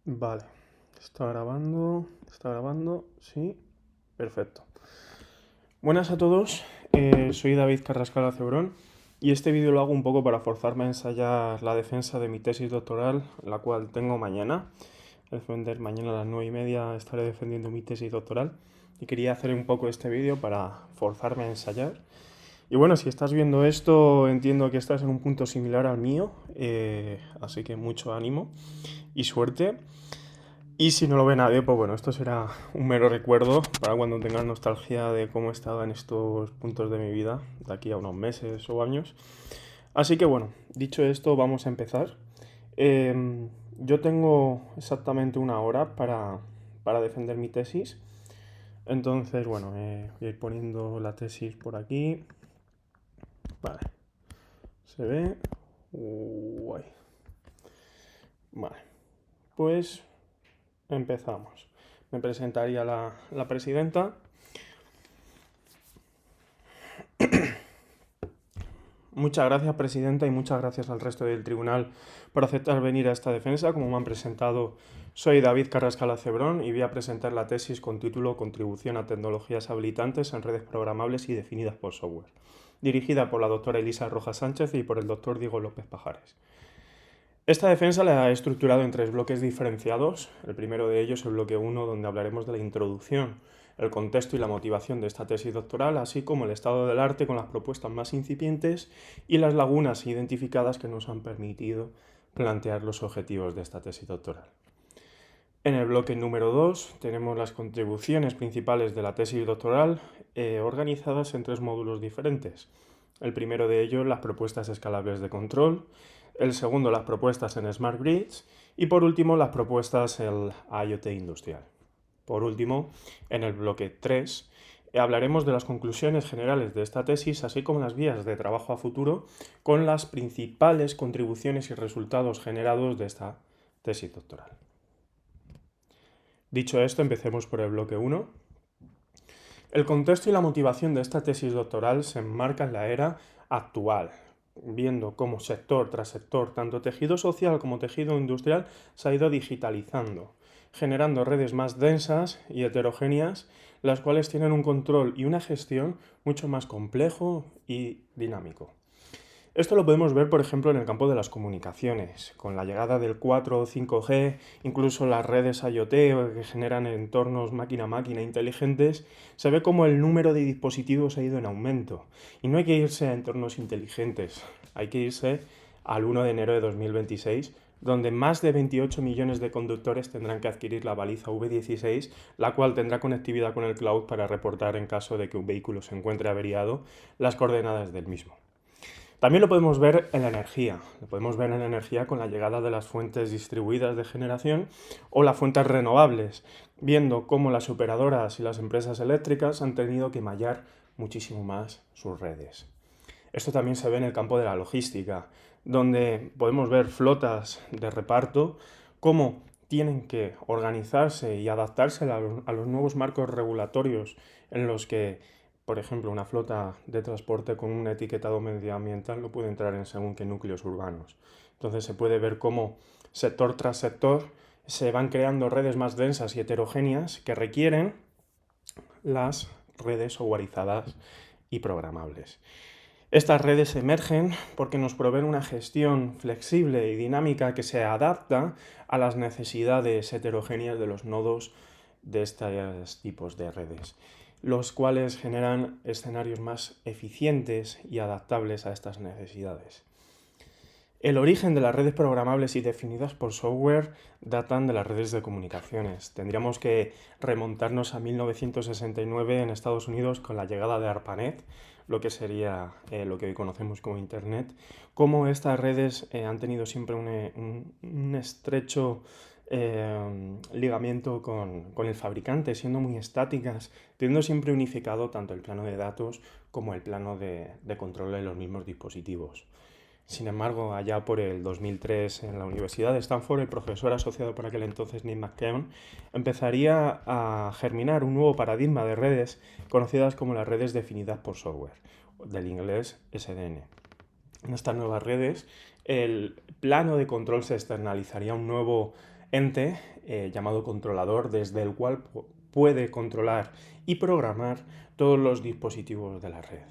Vale, está grabando, sí, perfecto. Buenas a todos, soy David Carrascal Cebrón y este vídeo lo hago un poco para forzarme a ensayar la defensa de mi tesis doctoral, la cual tengo mañana. Mañana a las 9:30 estaré defendiendo mi tesis doctoral y quería hacer un poco este vídeo para forzarme a ensayar. Y bueno, si estás viendo esto, entiendo que estás en un punto similar al mío, así que mucho ánimo y suerte. Y si no lo ve nadie, pues bueno, esto será un mero recuerdo para cuando tengas nostalgia de cómo estaba en estos puntos de mi vida, de aquí a unos meses o años. Así que bueno, dicho esto, vamos a empezar. Yo tengo exactamente una hora para defender mi tesis. Entonces, bueno, voy a ir poniendo la tesis por aquí. Vale, se ve. Guay. Vale, pues empezamos. Me presentaría la presidenta. Muchas gracias, presidenta, y muchas gracias al resto del tribunal por aceptar venir a esta defensa. Como me han presentado, soy David Carrascal Cebrón y voy a presentar la tesis con título Contribución a tecnologías habilitantes en redes programables y definidas por software, dirigida por la doctora Elisa Rojas Sánchez y por el doctor Diego López Pajares. Esta defensa la he estructurado en tres bloques diferenciados. El primero de ellos es el bloque 1, donde hablaremos de la introducción, el contexto y la motivación de esta tesis doctoral, así como el estado del arte con las propuestas más incipientes y las lagunas identificadas que nos han permitido plantear los objetivos de esta tesis doctoral. En el bloque número 2 tenemos las contribuciones principales de la tesis doctoral organizadas en tres módulos diferentes. El primero de ellos, las propuestas escalables de control. El segundo, las propuestas en Smart Grids. Y por último, las propuestas en IoT industrial. Por último, en el bloque 3, hablaremos de las conclusiones generales de esta tesis, así como las vías de trabajo a futuro, con las principales contribuciones y resultados generados de esta tesis doctoral. Dicho esto, empecemos por el bloque 1. El contexto y la motivación de esta tesis doctoral se enmarca en la era actual, viendo cómo sector tras sector, tanto tejido social como tejido industrial, se ha ido digitalizando, generando redes más densas y heterogéneas, las cuales tienen un control y una gestión mucho más complejo y dinámico. Esto lo podemos ver, por ejemplo, en el campo de las comunicaciones, con la llegada del 4 o 5G, incluso las redes IoT que generan entornos máquina-máquina inteligentes, se ve como el número de dispositivos ha ido en aumento. Y no hay que irse a entornos inteligentes, hay que irse al 1 de enero de 2026, donde más de 28 millones de conductores tendrán que adquirir la baliza V16, la cual tendrá conectividad con el cloud para reportar en caso de que un vehículo se encuentre averiado las coordenadas del mismo. También lo podemos ver en la energía. Lo podemos ver en la energía con la llegada de las fuentes distribuidas de generación o las fuentes renovables, viendo cómo las operadoras y las empresas eléctricas han tenido que mallar muchísimo más sus redes. Esto también se ve en el campo de la logística, donde podemos ver flotas de reparto, cómo tienen que organizarse y adaptarse a los nuevos marcos regulatorios en los que, por ejemplo, una flota de transporte con un etiquetado medioambiental no puede entrar en según qué núcleos urbanos. Entonces se puede ver cómo sector tras sector se van creando redes más densas y heterogéneas que requieren las redes softwareizadas y programables. Estas redes emergen porque nos proveen una gestión flexible y dinámica que se adapta a las necesidades heterogéneas de los nodos de estos tipos de redes, los cuales generan escenarios más eficientes y adaptables a estas necesidades. El origen de las redes programables y definidas por software datan de las redes de comunicaciones. Tendríamos que remontarnos a 1969 en Estados Unidos con la llegada de ARPANET, lo que sería lo que hoy conocemos como Internet, cómo estas redes han tenido siempre un estrecho ligamiento con el fabricante, siendo muy estáticas, teniendo siempre unificado tanto el plano de datos como el plano de control de los mismos dispositivos. Sin embargo, allá por el 2003, en la Universidad de Stanford, el profesor asociado por aquel entonces, Nick McKeown, empezaría a germinar un nuevo paradigma de redes conocidas como las redes definidas por software, del inglés SDN. En estas nuevas redes, el plano de control se externalizaría a un nuevo ente llamado controlador, desde el cual puede controlar y programar todos los dispositivos de la red.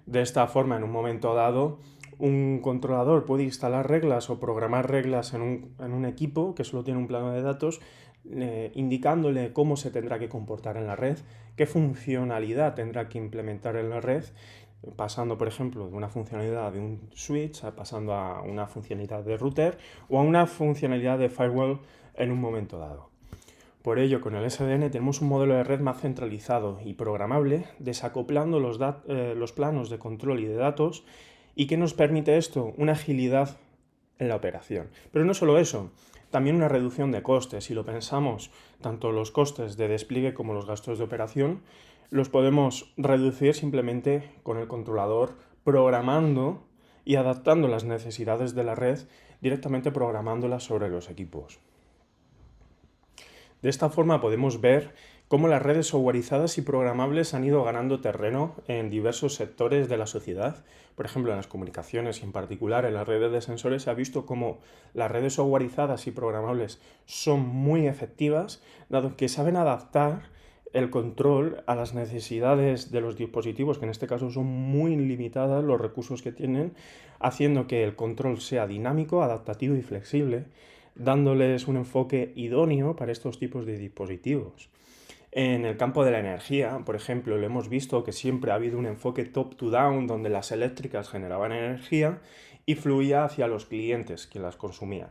De esta forma, en un momento dado, un controlador puede instalar reglas o programar reglas en un equipo que solo tiene un plano de datos, indicándole cómo se tendrá que comportar en la red, qué funcionalidad tendrá que implementar en la red, pasando, por ejemplo, de una funcionalidad de un switch, pasando a una funcionalidad de router o a una funcionalidad de firewall en un momento dado. Por ello, con el SDN tenemos un modelo de red más centralizado y programable, desacoplando los planos de control y de datos, y que nos permite esto, una agilidad en la operación. Pero no solo eso, también una reducción de costes. Si lo pensamos, tanto los costes de despliegue como los gastos de operación los podemos reducir simplemente con el controlador programando y adaptando las necesidades de la red, directamente programándolas sobre los equipos. De esta forma podemos ver cómo las redes softwareizadas y programables han ido ganando terreno en diversos sectores de la sociedad. Por ejemplo, en las comunicaciones y en particular en las redes de sensores se ha visto cómo las redes softwareizadas y programables son muy efectivas, dado que saben adaptar el control a las necesidades de los dispositivos, que en este caso son muy limitadas los recursos que tienen, haciendo que el control sea dinámico, adaptativo y flexible, dándoles un enfoque idóneo para estos tipos de dispositivos. En el campo de la energía, por ejemplo, lo hemos visto que siempre ha habido un enfoque top-to-down, donde las eléctricas generaban energía y fluía hacia los clientes que las consumían.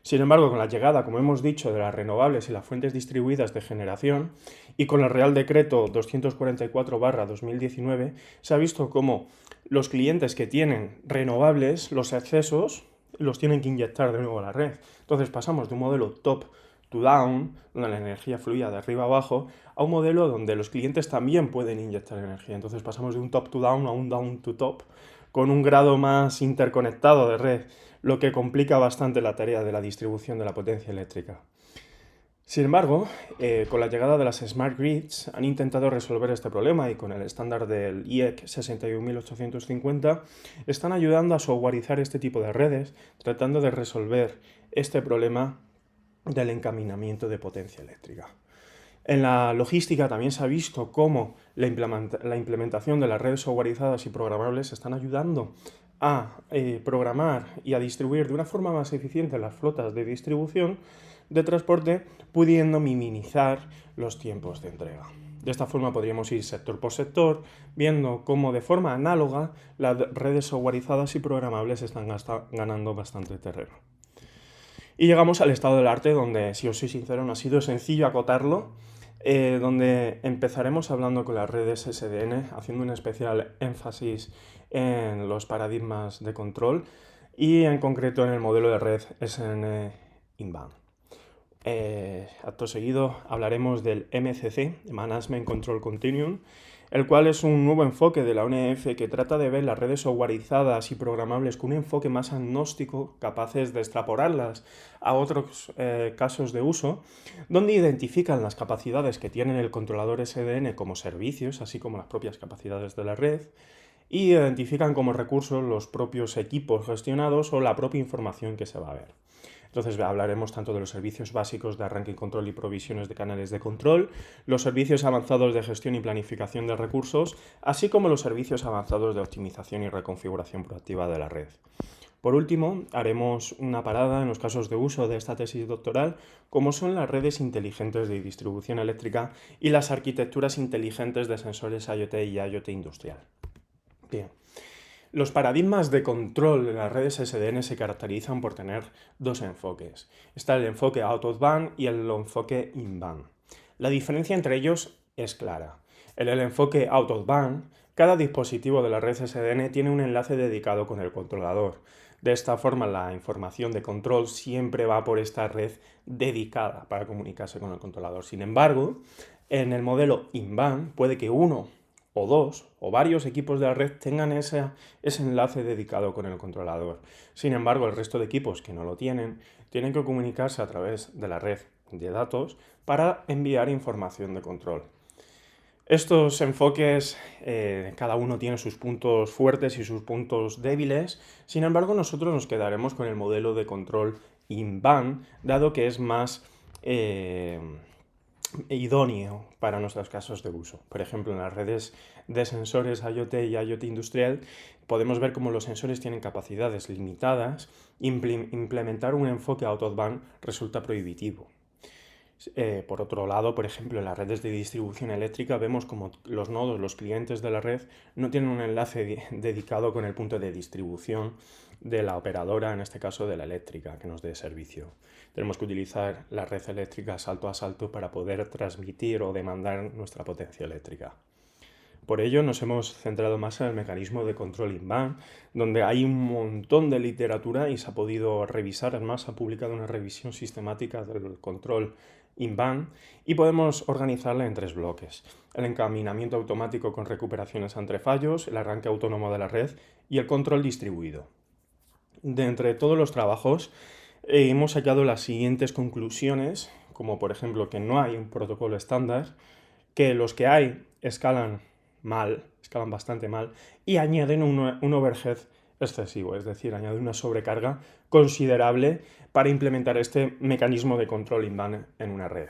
Sin embargo, con la llegada, como hemos dicho, de las renovables y las fuentes distribuidas de generación, y con el Real Decreto 244/2019, se ha visto cómo los clientes que tienen renovables, los excesos, los tienen que inyectar de nuevo a la red. Entonces pasamos de un modelo top-to-down, donde la energía fluía de arriba a abajo, a un modelo donde los clientes también pueden inyectar energía. Entonces pasamos de un top-to-down a un down-to-top, con un grado más interconectado de red, lo que complica bastante la tarea de la distribución de la potencia eléctrica. Sin embargo, con la llegada de las Smart Grids han intentado resolver este problema, y con el estándar del IEC 61850 están ayudando a softwareizar este tipo de redes, tratando de resolver este problema del encaminamiento de potencia eléctrica. En la logística también se ha visto cómo la implementación de las redes softwareizadas y programables están ayudando a programar y a distribuir de una forma más eficiente las flotas de distribución de transporte, pudiendo minimizar los tiempos de entrega. De esta forma podríamos ir sector por sector, viendo cómo de forma análoga las redes softwareizadas y programables están ganando bastante terreno. Y llegamos al estado del arte, donde, si os soy sincero, no ha sido sencillo acotarlo, donde empezaremos hablando con las redes SDN, haciendo un especial énfasis en los paradigmas de control y en concreto en el modelo de red SN Inbound. Acto seguido hablaremos del MCC, Management Control Continuum, el cual es un nuevo enfoque de la ONF que trata de ver las redes softwareizadas y programables con un enfoque más agnóstico, capaces de extrapolarlas a otros casos de uso, donde identifican las capacidades que tienen el controlador SDN como servicios, así como las propias capacidades de la red, y identifican como recursos los propios equipos gestionados o la propia información que se va a ver. Entonces hablaremos tanto de los servicios básicos de arranque y control y provisiones de canales de control, los servicios avanzados de gestión y planificación de recursos, así como los servicios avanzados de optimización y reconfiguración proactiva de la red. Por último, haremos una parada en los casos de uso de esta tesis doctoral, como son las redes inteligentes de distribución eléctrica y las arquitecturas inteligentes de sensores IoT y IoT industrial. Bien. Los paradigmas de control de las redes SDN se caracterizan por tener dos enfoques. Está el enfoque out of band y el enfoque in band. La diferencia entre ellos es clara. En el enfoque out of band, cada dispositivo de la red SDN tiene un enlace dedicado con el controlador. De esta forma, la información de control siempre va por esta red dedicada para comunicarse con el controlador. Sin embargo, en el modelo in band puede que uno o dos o varios equipos de la red tengan ese enlace dedicado con el controlador. Sin embargo, el resto de equipos que no lo tienen que comunicarse a través de la red de datos para enviar información de control. Estos enfoques, cada uno tiene sus puntos fuertes y sus puntos débiles. Sin embargo, nosotros nos quedaremos con el modelo de control InBand, dado que es más idóneo para nuestros casos de uso. Por ejemplo, en las redes de sensores IoT y IoT industrial podemos ver cómo los sensores tienen capacidades limitadas. Implementar un enfoque out of band resulta prohibitivo. Por otro lado, por ejemplo, en las redes de distribución eléctrica vemos como los nodos, los clientes de la red, no tienen un enlace dedicado con el punto de distribución de la operadora, en este caso de la eléctrica, que nos dé servicio. Tenemos que utilizar la red eléctrica salto a salto para poder transmitir o demandar nuestra potencia eléctrica. Por ello nos hemos centrado más en el mecanismo de control InBand, donde hay un montón de literatura y se ha podido revisar, además se ha publicado una revisión sistemática del control InBand y podemos organizarla en 3 bloques: el encaminamiento automático con recuperaciones ante fallos, el arranque autónomo de la red y el control distribuido. De entre todos los trabajos hemos sacado las siguientes conclusiones, como por ejemplo que no hay un protocolo estándar, que los que hay escalan bastante mal y añaden un overhead excesivo, es decir, añaden una sobrecarga considerable para implementar este mecanismo de control InBand en una red.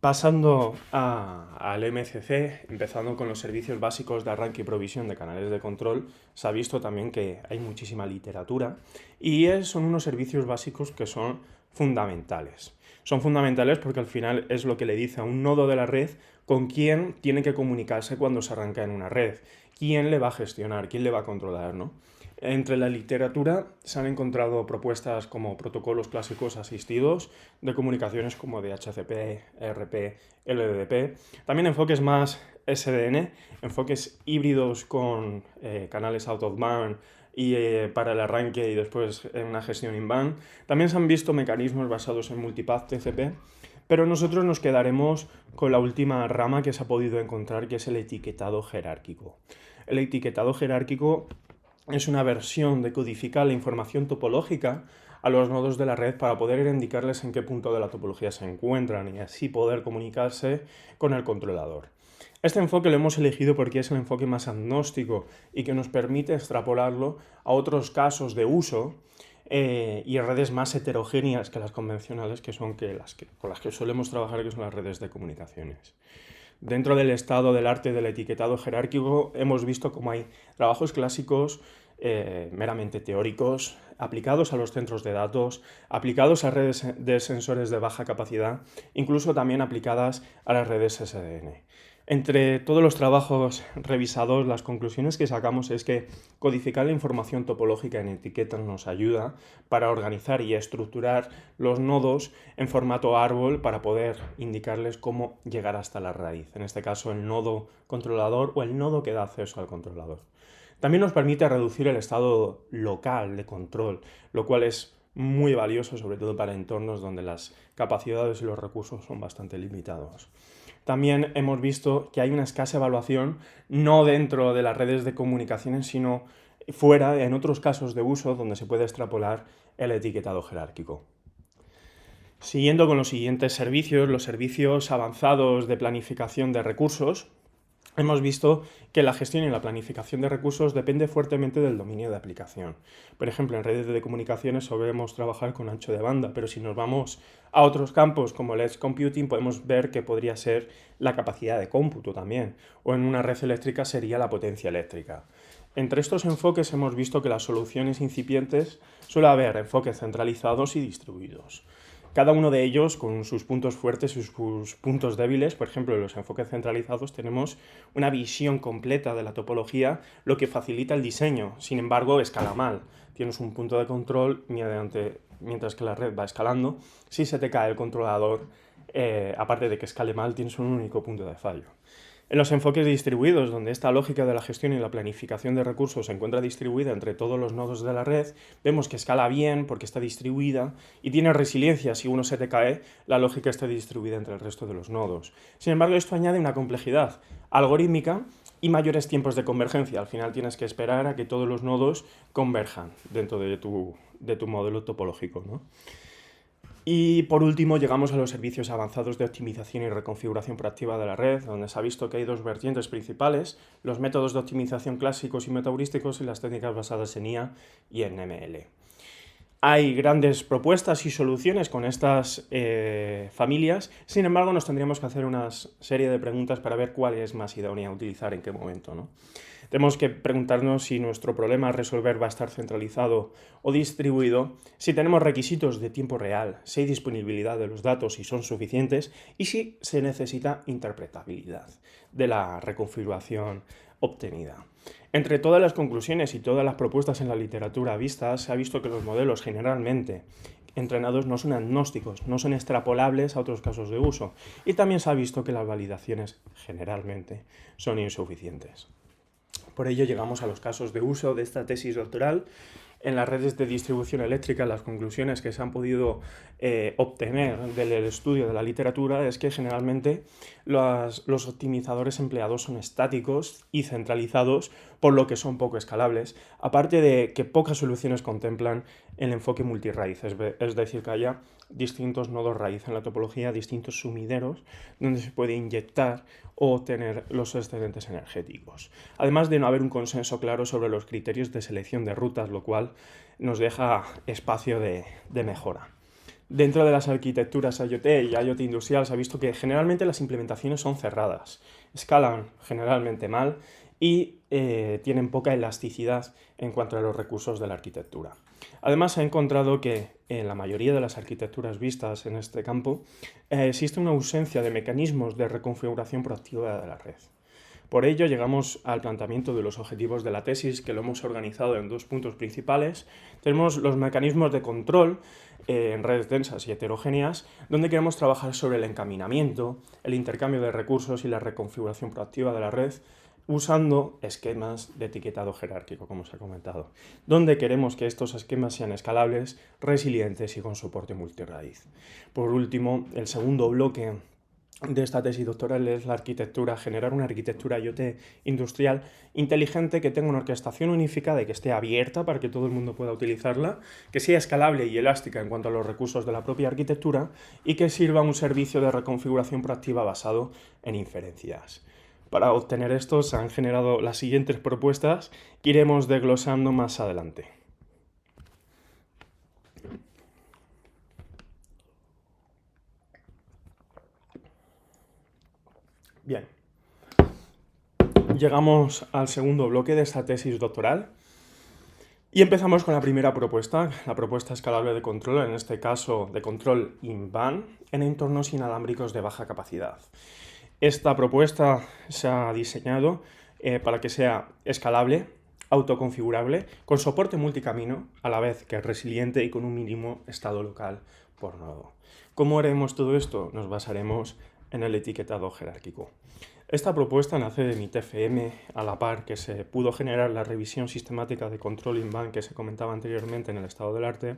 Pasando al MCC, empezando con los servicios básicos de arranque y provisión de canales de control, se ha visto también que hay muchísima literatura y son unos servicios básicos que son fundamentales. Son fundamentales porque al final es lo que le dice a un nodo de la red con quién tiene que comunicarse cuando se arranca en una red, quién le va a gestionar, quién le va a controlar, ¿no? Entre la literatura se han encontrado propuestas como protocolos clásicos asistidos de comunicaciones como DHCP, ERP, LDP, también enfoques más SDN, enfoques híbridos con canales out of band y para el arranque y después una gestión in-band. También se han visto mecanismos basados en multipath TCP, pero nosotros nos quedaremos con la última rama que se ha podido encontrar, que es el etiquetado jerárquico. El etiquetado jerárquico es una versión de codificar la información topológica a los nodos de la red para poder indicarles en qué punto de la topología se encuentran y así poder comunicarse con el controlador. Este enfoque lo hemos elegido porque es el enfoque más agnóstico y que nos permite extrapolarlo a otros casos de uso y redes más heterogéneas que las convencionales, que son con las que solemos trabajar, que son las redes de comunicaciones. Dentro del estado del arte del etiquetado jerárquico hemos visto cómo hay trabajos clásicos meramente teóricos, aplicados a los centros de datos, aplicados a redes de sensores de baja capacidad, incluso también aplicadas a las redes SDN. Entre todos los trabajos revisados, las conclusiones que sacamos es que codificar la información topológica en etiquetas nos ayuda para organizar y estructurar los nodos en formato árbol para poder indicarles cómo llegar hasta la raíz, en este caso el nodo controlador o el nodo que da acceso al controlador. También nos permite reducir el estado local de control, lo cual es muy valioso, sobre todo para entornos donde las capacidades y los recursos son bastante limitados. También hemos visto que hay una escasa evaluación, no dentro de las redes de comunicaciones, sino fuera, en otros casos de uso, donde se puede extrapolar el etiquetado jerárquico. Siguiendo con los siguientes servicios, los servicios avanzados de planificación de recursos, hemos visto que la gestión y la planificación de recursos depende fuertemente del dominio de aplicación. Por ejemplo, en redes de comunicaciones solemos trabajar con ancho de banda, pero si nos vamos a otros campos como el edge computing, podemos ver que podría ser la capacidad de cómputo también, o en una red eléctrica sería la potencia eléctrica. Entre estos enfoques hemos visto que las soluciones incipientes suele haber enfoques centralizados y distribuidos. Cada uno de ellos con sus puntos fuertes y sus puntos débiles. Por ejemplo, en los enfoques centralizados tenemos una visión completa de la topología, lo que facilita el diseño. Sin embargo, escala mal. Tienes un punto de control mientras que la red va escalando. Si se te cae el controlador, aparte de que escale mal, tienes un único punto de fallo. En los enfoques distribuidos, donde esta lógica de la gestión y la planificación de recursos se encuentra distribuida entre todos los nodos de la red, vemos que escala bien porque está distribuida y tiene resiliencia. Si uno se te cae, la lógica está distribuida entre el resto de los nodos. Sin embargo, esto añade una complejidad algorítmica y mayores tiempos de convergencia. Al final tienes que esperar a que todos los nodos converjan dentro de tu modelo topológico, ¿no? Y por último llegamos a los servicios avanzados de optimización y reconfiguración proactiva de la red, donde se ha visto que hay dos vertientes principales: los métodos de optimización clásicos y metaheurísticos y las técnicas basadas en IA y en ML. Hay grandes propuestas y soluciones con estas familias, sin embargo nos tendríamos que hacer una serie de preguntas para ver cuál es más idónea utilizar en qué momento, ¿no? Tenemos que preguntarnos si nuestro problema a resolver va a estar centralizado o distribuido, si tenemos requisitos de tiempo real, si hay disponibilidad de los datos y son suficientes, y si se necesita interpretabilidad de la reconfiguración obtenida. Entre todas las conclusiones y todas las propuestas en la literatura vistas, se ha visto que los modelos generalmente entrenados no son agnósticos, no son extrapolables a otros casos de uso, y también se ha visto que las validaciones generalmente son insuficientes. Por ello llegamos a los casos de uso de esta tesis doctoral. En las redes de distribución eléctrica, las conclusiones que se han podido obtener del estudio de la literatura es que generalmente los optimizadores empleados son estáticos y centralizados, por lo que son poco escalables, aparte de que pocas soluciones contemplan el enfoque multirraíz, es decir, que haya distintos nodos raíz en la topología, distintos sumideros donde se puede inyectar o obtener los excedentes energéticos. Además de no haber un consenso claro sobre los criterios de selección de rutas, lo cual nos deja espacio de mejora. Dentro de las arquitecturas IoT y IoT industrial se ha visto que generalmente las implementaciones son cerradas, escalan generalmente mal y tienen poca elasticidad en cuanto a los recursos de la arquitectura. Además, se ha encontrado que en la mayoría de las arquitecturas vistas en este campo existe una ausencia de mecanismos de reconfiguración proactiva de la red. Por ello, llegamos al planteamiento de los objetivos de la tesis, que lo hemos organizado en dos puntos principales. Tenemos los mecanismos de control en redes densas y heterogéneas, donde queremos trabajar sobre el encaminamiento, el intercambio de recursos y la reconfiguración proactiva de la red, usando esquemas de etiquetado jerárquico, como os he comentado, donde queremos que estos esquemas sean escalables, resilientes y con soporte multirraíz. Por último, el segundo bloque de esta tesis doctoral es la arquitectura, generar una arquitectura IoT industrial inteligente que tenga una orquestación unificada y que esté abierta para que todo el mundo pueda utilizarla, que sea escalable y elástica en cuanto a los recursos de la propia arquitectura y que sirva un servicio de reconfiguración proactiva basado en inferencias. Para obtener esto se han generado las siguientes propuestas que iremos desglosando más adelante. Bien, llegamos al segundo bloque de esta tesis doctoral y empezamos con la primera propuesta, la propuesta escalable de control, en este caso de control in-band en entornos inalámbricos de baja capacidad. Esta propuesta se ha diseñado para que sea escalable, autoconfigurable, con soporte multicamino, a la vez que es resiliente y con un mínimo estado local por nodo. ¿Cómo haremos todo esto? Nos basaremos en el etiquetado jerárquico. Esta propuesta nace de mi TFM, a la par que se pudo generar la revisión sistemática de control in-band que se comentaba anteriormente en el estado del arte,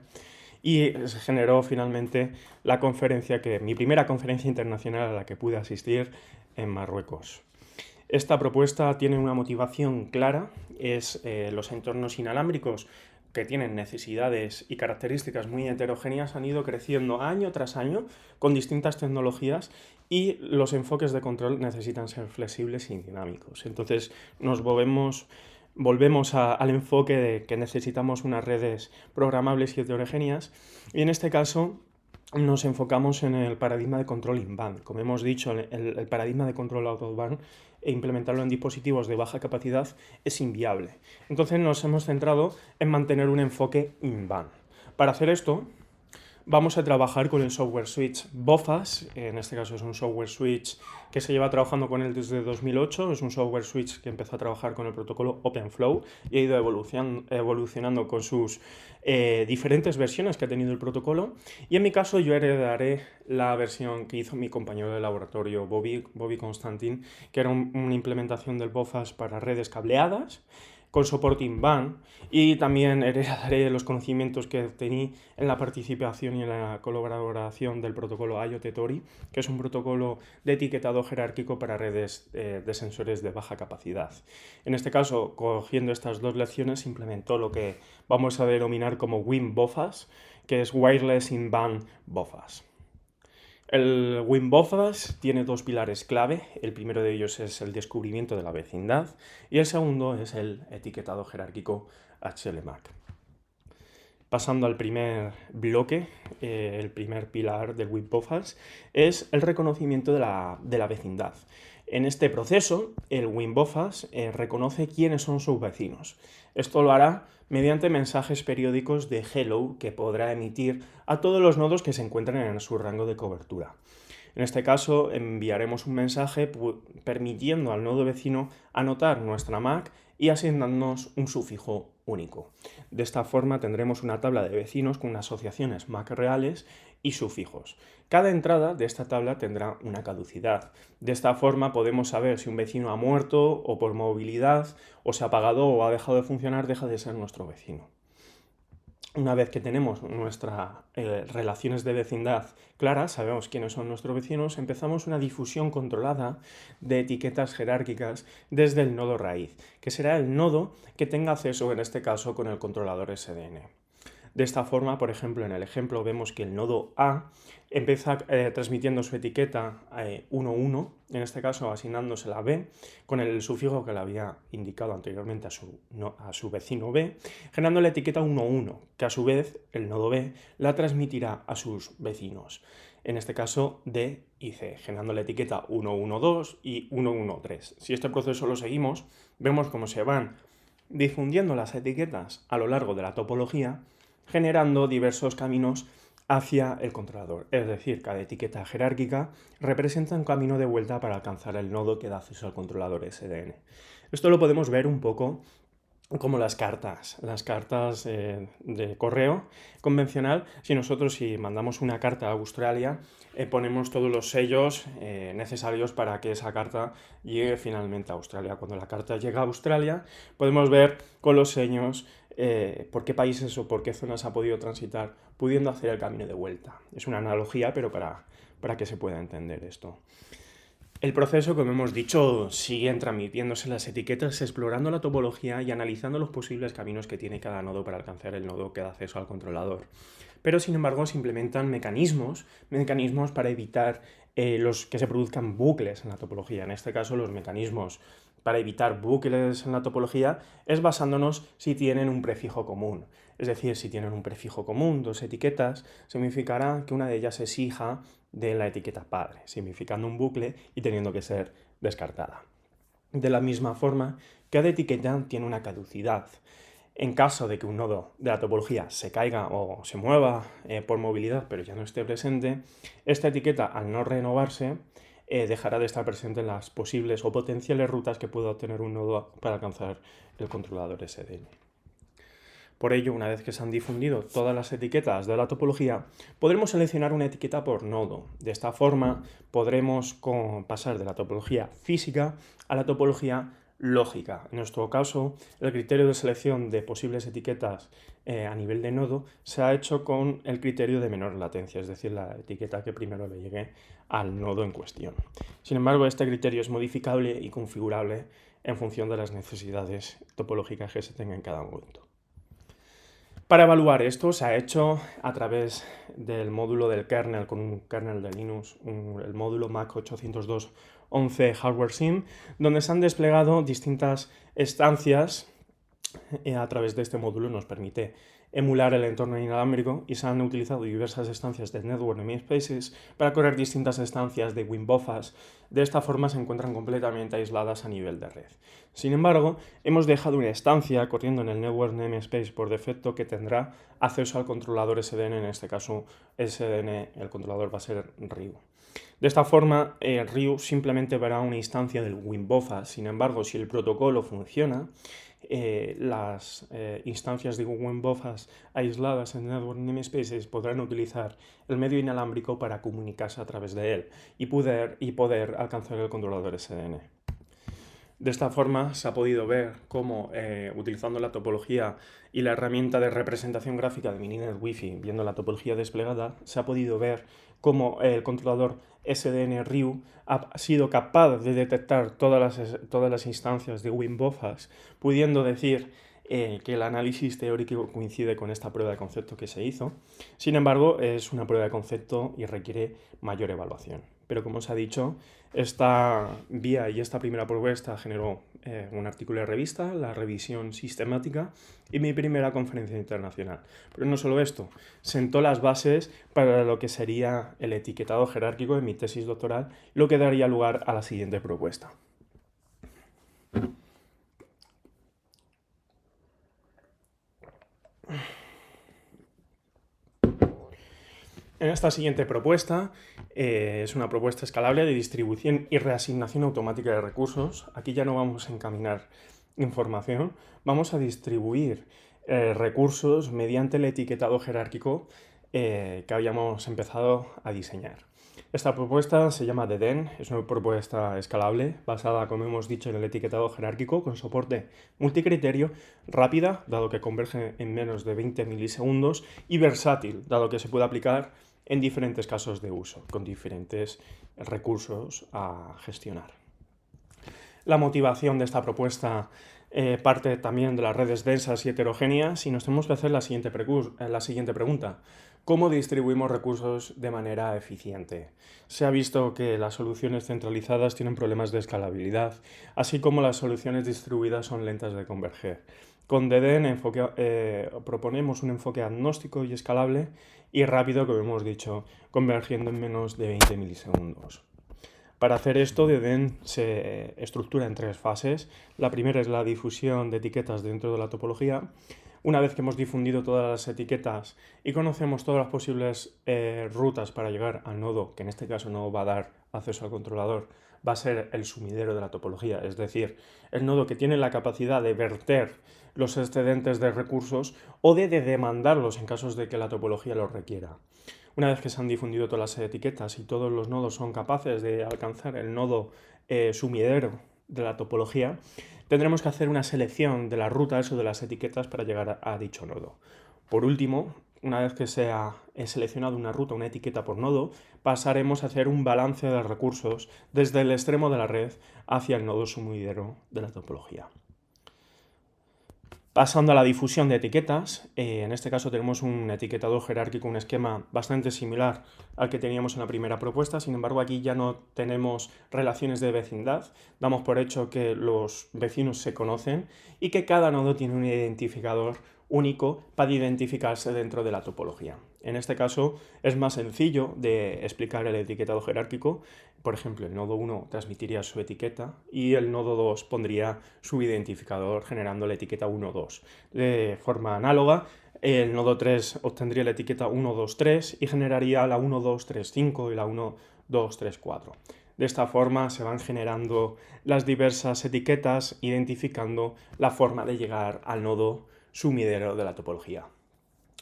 y se generó finalmente la conferencia, mi primera conferencia internacional a la que pude asistir en Marruecos. Esta propuesta tiene una motivación clara, es los entornos inalámbricos que tienen necesidades y características muy heterogéneas han ido creciendo año tras año con distintas tecnologías y los enfoques de control necesitan ser flexibles y dinámicos. Entonces volvemos al enfoque de que necesitamos unas redes programables y heterogéneas y en este caso nos enfocamos en el paradigma de control in-band. Como hemos dicho, el paradigma de control out-of-band e implementarlo en dispositivos de baja capacidad es inviable. Entonces nos hemos centrado en mantener un enfoque in-band. Para hacer esto, vamos a trabajar con el software switch BOFAS. En este caso es un software switch que se lleva trabajando con él desde 2008. Es un software switch que empezó a trabajar con el protocolo OpenFlow y ha ido evolucionando con sus diferentes versiones que ha tenido el protocolo. Y en mi caso yo heredaré la versión que hizo mi compañero de laboratorio, Bobby Constantin, que era una implementación del BOFAS para redes cableadas, con soporte in-band, y también heredaré los conocimientos que obtení en la participación y en la colaboración del protocolo IoT Tori, que es un protocolo de etiquetado jerárquico para redes de sensores de baja capacidad. En este caso, cogiendo estas dos lecciones, se implementó lo que vamos a denominar como WIN-BOFAS, que es Wireless In-Band BOFAS. El WIN-BOFAS tiene dos pilares clave. El primero de ellos es el descubrimiento de la vecindad y el segundo es el etiquetado jerárquico HLMAC. pasando al primer bloque, el primer pilar del WinBOFAS, es el reconocimiento de la vecindad. En este proceso, el WinBOFAS reconoce quiénes son sus vecinos. Esto lo hará mediante mensajes periódicos de hello que podrá emitir a todos los nodos que se encuentren en su rango de cobertura. En este caso, enviaremos un mensaje permitiendo al nodo vecino anotar nuestra MAC y asignarnos un sufijo único. De esta forma tendremos una tabla de vecinos con asociaciones MAC reales y sufijos. Cada entrada de esta tabla tendrá una caducidad. De esta forma podemos saber si un vecino ha muerto o por movilidad, o se ha apagado o ha dejado de funcionar, deja de ser nuestro vecino. Una vez que tenemos nuestras relaciones de vecindad claras, sabemos quiénes son nuestros vecinos, empezamos una difusión controlada de etiquetas jerárquicas desde el nodo raíz, que será el nodo que tenga acceso, en este caso, con el controlador SDN. De esta forma, por ejemplo, en el ejemplo vemos que el nodo A empieza transmitiendo su etiqueta 1.1, en este caso asignándosela a B, con el sufijo que le había indicado anteriormente a su vecino B, generando la etiqueta 1.1, que a su vez el nodo B la transmitirá a sus vecinos, en este caso D y C, generando la etiqueta 1.1.2 y 1.1.3. Si este proceso lo seguimos, vemos cómo se van difundiendo las etiquetas a lo largo de la topología, generando diversos caminos hacia el controlador. Es decir, cada etiqueta jerárquica representa un camino de vuelta para alcanzar el nodo que da acceso al controlador SDN. Esto lo podemos ver un poco como las cartas de correo convencional. Si mandamos una carta a Australia, ponemos todos los sellos necesarios para que esa carta llegue finalmente a Australia. Cuando la carta llega a Australia, podemos ver con los sellos por qué países o por qué zonas ha podido transitar, pudiendo hacer el camino de vuelta. Es una analogía, pero para que se pueda entender esto. El proceso, como hemos dicho, sigue transmitiéndose las etiquetas, explorando la topología y analizando los posibles caminos que tiene cada nodo para alcanzar el nodo que da acceso al controlador. Pero, sin embargo, se implementan mecanismos para evitar que se produzcan bucles en la topología. En este caso, los mecanismos para evitar bucles en la topología es basándonos si tienen un prefijo común. Es decir, si tienen un prefijo común, dos etiquetas, significará que una de ellas es hija de la etiqueta padre, significando un bucle y teniendo que ser descartada. De la misma forma, cada etiqueta tiene una caducidad. En caso de que un nodo de la topología se caiga o se mueva por movilidad, pero ya no esté presente, esta etiqueta, al no renovarse, dejará de estar presente en las posibles o potenciales rutas que pueda obtener un nodo para alcanzar el controlador SDN. Por ello, una vez que se han difundido todas las etiquetas de la topología, podremos seleccionar una etiqueta por nodo. De esta forma, podremos pasar de la topología física a la topología lógica. En nuestro caso, el criterio de selección de posibles etiquetas a nivel de nodo se ha hecho con el criterio de menor latencia, es decir, la etiqueta que primero le llegue al nodo en cuestión. Sin embargo, este criterio es modificable y configurable en función de las necesidades topológicas que se tengan en cada momento. Para evaluar esto se ha hecho a través del módulo del kernel, con un kernel de Linux, el módulo Mac 802.11 Hardware Sim, donde se han desplegado distintas estancias. A través de este módulo nos permite emular el entorno inalámbrico y se han utilizado diversas estancias de Network Namespaces para correr distintas estancias de WinBOFAS. De esta forma se encuentran completamente aisladas a nivel de red. Sin embargo, hemos dejado una estancia corriendo en el Network Namespace por defecto que tendrá acceso al controlador SDN, en este caso SDN, el controlador va a ser RIU. De esta forma, el RIU simplemente verá una instancia del WinBOFAS. Sin embargo, si el protocolo funciona, las instancias de WinBOFAS aisladas en Network Namespaces podrán utilizar el medio inalámbrico para comunicarse a través de él y poder alcanzar el controlador SDN. De esta forma se ha podido ver cómo, utilizando la topología y la herramienta de representación gráfica de Mininet Wi-Fi, viendo la topología desplegada, se ha podido ver cómo el controlador SDN RIU ha sido capaz de detectar todas las instancias de WinBOFAS, pudiendo decir que el análisis teórico coincide con esta prueba de concepto que se hizo. Sin embargo, es una prueba de concepto y requiere mayor evaluación. pero como os ha dicho, esta vía y esta primera propuesta generó un artículo de revista, la revisión sistemática y mi primera conferencia internacional. Pero no solo esto, sentó las bases para lo que sería el etiquetado jerárquico de mi tesis doctoral, lo que daría lugar a la siguiente propuesta. En esta siguiente propuesta, es una propuesta escalable de distribución y reasignación automática de recursos. Aquí ya no vamos a encaminar información, vamos a distribuir recursos mediante el etiquetado jerárquico que habíamos empezado a diseñar. Esta propuesta se llama DEDEN, es una propuesta escalable basada, como hemos dicho, en el etiquetado jerárquico con soporte multicriterio, rápida, dado que converge en menos de 20 milisegundos, y versátil, dado que se puede aplicar en diferentes casos de uso, con diferentes recursos a gestionar. La motivación de esta propuesta parte también de las redes densas y heterogéneas y nos tenemos que hacer la siguiente pregunta. ¿Cómo distribuimos recursos de manera eficiente? Se ha visto que las soluciones centralizadas tienen problemas de escalabilidad, así como las soluciones distribuidas son lentas de converger. Con DEDEN proponemos un enfoque agnóstico y escalable y rápido, como hemos dicho, convergiendo en menos de 20 milisegundos. Para hacer esto, DEDEN se estructura en 3 fases. La primera es la difusión de etiquetas dentro de la topología. Una vez que hemos difundido todas las etiquetas y conocemos todas las posibles rutas para llegar al nodo, que en este caso no va a dar acceso al controlador, va a ser el sumidero de la topología, es decir, el nodo que tiene la capacidad de verter los excedentes de recursos o de demandarlos en casos de que la topología los requiera. Una vez que se han difundido todas las etiquetas y todos los nodos son capaces de alcanzar el nodo sumidero de la topología, tendremos que hacer una selección de las rutas o de las etiquetas para llegar a dicho nodo. Por último, una vez que se ha seleccionado una ruta, una etiqueta por nodo, pasaremos a hacer un balance de recursos desde el extremo de la red hacia el nodo sumidero de la topología. Pasando a la difusión de etiquetas, en este caso tenemos un etiquetador jerárquico, un esquema bastante similar al que teníamos en la primera propuesta, sin embargo aquí ya no tenemos relaciones de vecindad, damos por hecho que los vecinos se conocen y que cada nodo tiene un identificador único para identificarse dentro de la topología. En este caso es más sencillo de explicar el etiquetado jerárquico. Por ejemplo, el nodo 1 transmitiría su etiqueta y el nodo 2 pondría su identificador generando la etiqueta 1,2. De forma análoga, el nodo 3 obtendría la etiqueta 1,2,3 y generaría la 1,2,3,5 y la 1,2,3,4. De esta forma se van generando las diversas etiquetas, identificando la forma de llegar al nodo sumidero de la topología.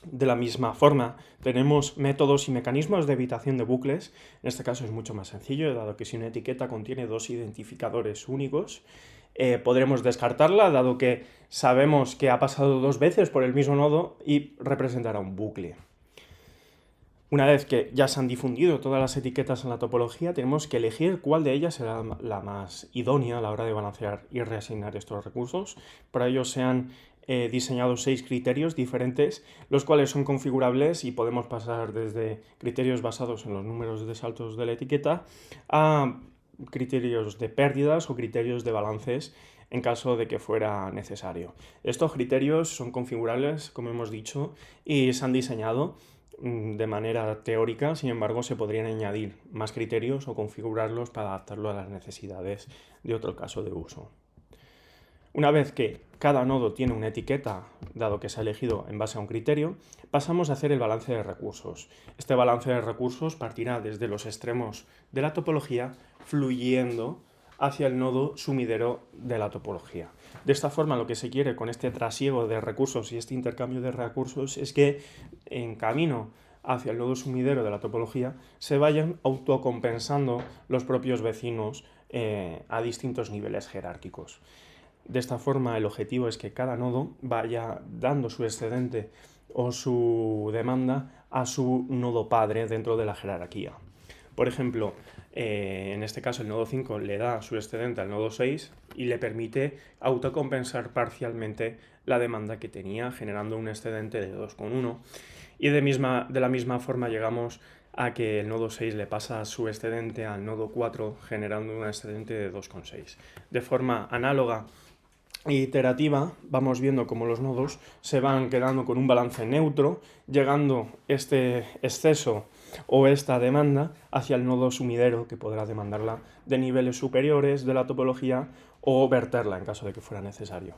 De la misma forma, tenemos métodos y mecanismos de evitación de bucles. En este caso es mucho más sencillo, dado que si una etiqueta contiene 2 identificadores únicos, podremos descartarla, dado que sabemos que ha pasado 2 veces por el mismo nodo y representará un bucle. Una vez que ya se han difundido todas las etiquetas en la topología, tenemos que elegir cuál de ellas será la más idónea a la hora de balancear y reasignar estos recursos. Para ello se han diseñado 6 criterios diferentes, los cuales son configurables y podemos pasar desde criterios basados en los números de saltos de la etiqueta a criterios de pérdidas o criterios de balances en caso de que fuera necesario. Estos criterios son configurables, como hemos dicho, y se han diseñado de manera teórica, sin embargo, se podrían añadir más criterios o configurarlos para adaptarlo a las necesidades de otro caso de uso. Una vez que cada nodo tiene una etiqueta, dado que se ha elegido en base a un criterio, pasamos a hacer el balance de recursos. Este balance de recursos partirá desde los extremos de la topología, fluyendo hacia el nodo sumidero de la topología. De esta forma, lo que se quiere con este trasiego de recursos y este intercambio de recursos es que en camino hacia el nodo sumidero de la topología se vayan autocompensando los propios vecinos a distintos niveles jerárquicos. De esta forma, el objetivo es que cada nodo vaya dando su excedente o su demanda a su nodo padre dentro de la jerarquía. Por ejemplo, en este caso el nodo 5 le da su excedente al nodo 6 y le permite autocompensar parcialmente la demanda que tenía, generando un excedente de 2,1. Y de la misma forma llegamos a que el nodo 6 le pasa su excedente al nodo 4, generando un excedente de 2,6. De forma análoga e iterativa, vamos viendo cómo los nodos se van quedando con un balance neutro, llegando este exceso o esta demanda hacia el nodo sumidero, que podrá demandarla de niveles superiores de la topología o verterla en caso de que fuera necesario.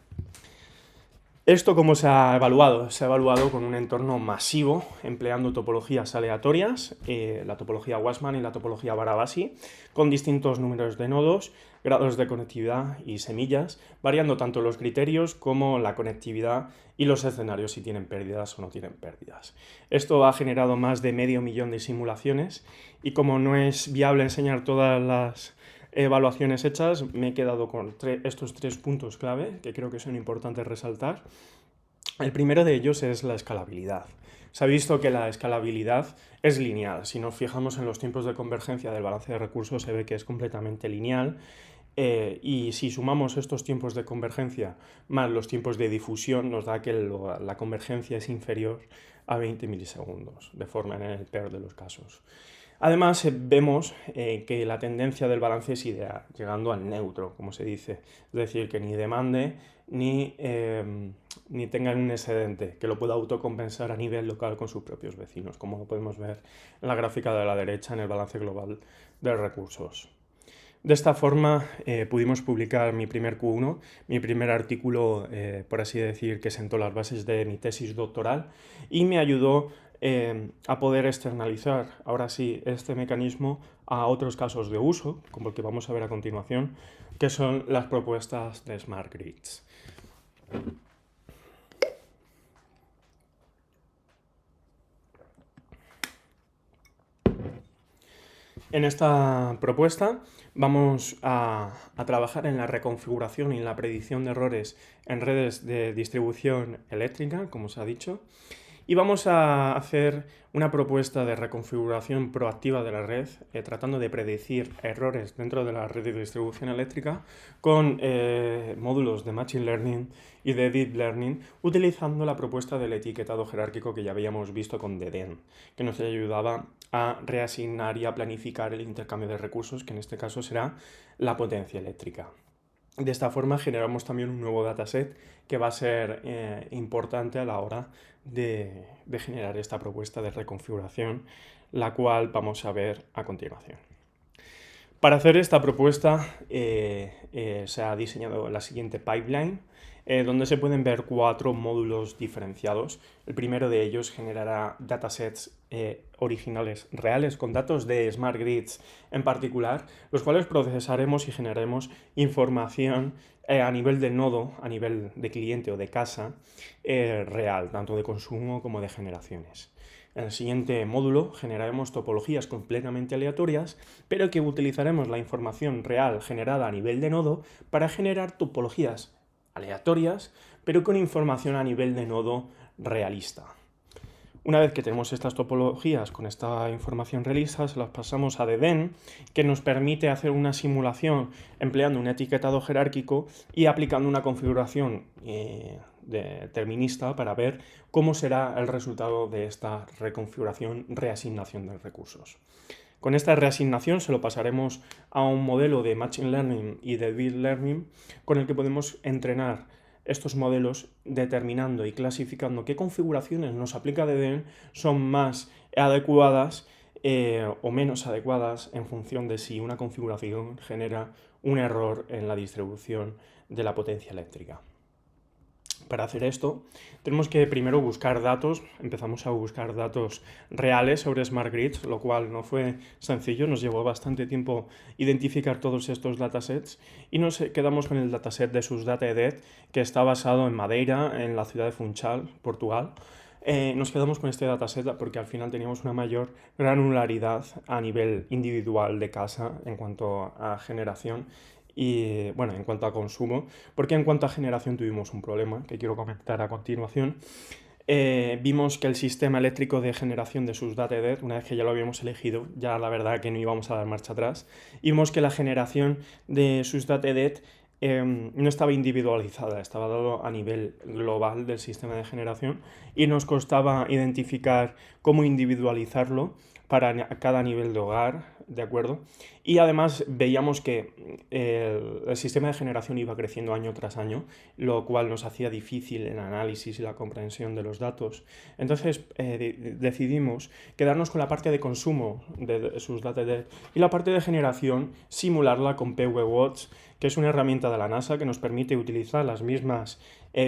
¿Esto cómo se ha evaluado? Se ha evaluado con un entorno masivo, empleando topologías aleatorias, la topología Wassmann y la topología Barabasi, con distintos números de nodos, grados de conectividad y semillas, variando tanto los criterios como la conectividad y los escenarios, si tienen pérdidas o no tienen pérdidas. Esto ha generado más de 500.000 de simulaciones y como no es viable enseñar todas las evaluaciones hechas, me he quedado con estos 3 puntos clave que creo que son importantes resaltar. El primero de ellos es la escalabilidad. Se ha visto que la escalabilidad es lineal. Si nos fijamos en los tiempos de convergencia del balance de recursos, se ve que es completamente lineal. Y si sumamos estos tiempos de convergencia más los tiempos de difusión, nos da que la convergencia es inferior a 20 milisegundos, de forma en el peor de los casos. Además, vemos que la tendencia del balance es ideal, llegando al neutro, como se dice. Es decir, que ni demande ni tenga un excedente, que lo pueda autocompensar a nivel local con sus propios vecinos, como lo podemos ver en la gráfica de la derecha en el balance global de recursos. De esta forma pudimos publicar mi primer Q1, mi primer artículo, por así decir, que sentó las bases de mi tesis doctoral y me ayudó a poder externalizar, ahora sí, este mecanismo a otros casos de uso, como el que vamos a ver a continuación, que son las propuestas de Smart Grids. En esta propuesta vamos a trabajar en la reconfiguración y en la predicción de errores en redes de distribución eléctrica, como se ha dicho, y vamos a hacer una propuesta de reconfiguración proactiva de la red, tratando de predecir errores dentro de la red de distribución eléctrica con módulos de Machine Learning y de Deep Learning, utilizando la propuesta del etiquetado jerárquico que ya habíamos visto con DEDEN, que nos ayudaba a reasignar y a planificar el intercambio de recursos, que en este caso será la potencia eléctrica. De esta forma generamos también un nuevo dataset que va a ser importante a la hora de generar esta propuesta de reconfiguración, la cual vamos a ver a continuación. Para hacer esta propuesta se ha diseñado la siguiente pipeline, donde se pueden ver 4 módulos diferenciados. El primero de ellos generará datasets originales reales con datos de Smart Grids en particular, los cuales procesaremos y generaremos información a nivel de nodo, a nivel de cliente o de casa real, tanto de consumo como de generaciones. En el siguiente módulo generaremos topologías completamente aleatorias, pero que utilizaremos la información real generada a nivel de nodo para generar topologías aleatorias, pero con información a nivel de nodo realista. Una vez que tenemos estas topologías con esta información realista, se las pasamos a DEDEN, que nos permite hacer una simulación empleando un etiquetado jerárquico y aplicando una configuración determinista para ver cómo será el resultado de esta reconfiguración, reasignación de recursos. Con esta reasignación se lo pasaremos a un modelo de Machine Learning y de Deep Learning con el que podemos entrenar estos modelos determinando y clasificando qué configuraciones nos aplica DEDEN son más adecuadas o menos adecuadas en función de si una configuración genera un error en la distribución de la potencia eléctrica. Para hacer esto tenemos que primero buscar datos, empezamos a buscar datos reales sobre Smart Grids, lo cual no fue sencillo, nos llevó bastante tiempo identificar todos estos datasets y nos quedamos con el dataset de SUSDATA-EDET, que está basado en Madeira, en la ciudad de Funchal, Portugal. Nos quedamos con este dataset porque al final teníamos una mayor granularidad a nivel individual de casa en cuanto a generación y, bueno, en cuanto a consumo, porque en cuanto a generación tuvimos un problema que quiero comentar a continuación. Vimos que el sistema eléctrico de generación de SUSDATA-EDET, una vez que ya lo habíamos elegido, ya la verdad que no íbamos a dar marcha atrás, y vimos que la generación de SUSDATA-EDET no estaba individualizada, estaba dado a nivel global del sistema de generación y nos costaba identificar cómo individualizarlo para cada nivel de hogar, ¿de acuerdo? Y además veíamos que el sistema de generación iba creciendo año tras año, lo cual nos hacía difícil el análisis y la comprensión de los datos. Entonces decidimos quedarnos con la parte de consumo de sus datos y la parte de generación simularla con PWWatch, que es una herramienta de la NASA que nos permite utilizar las mismas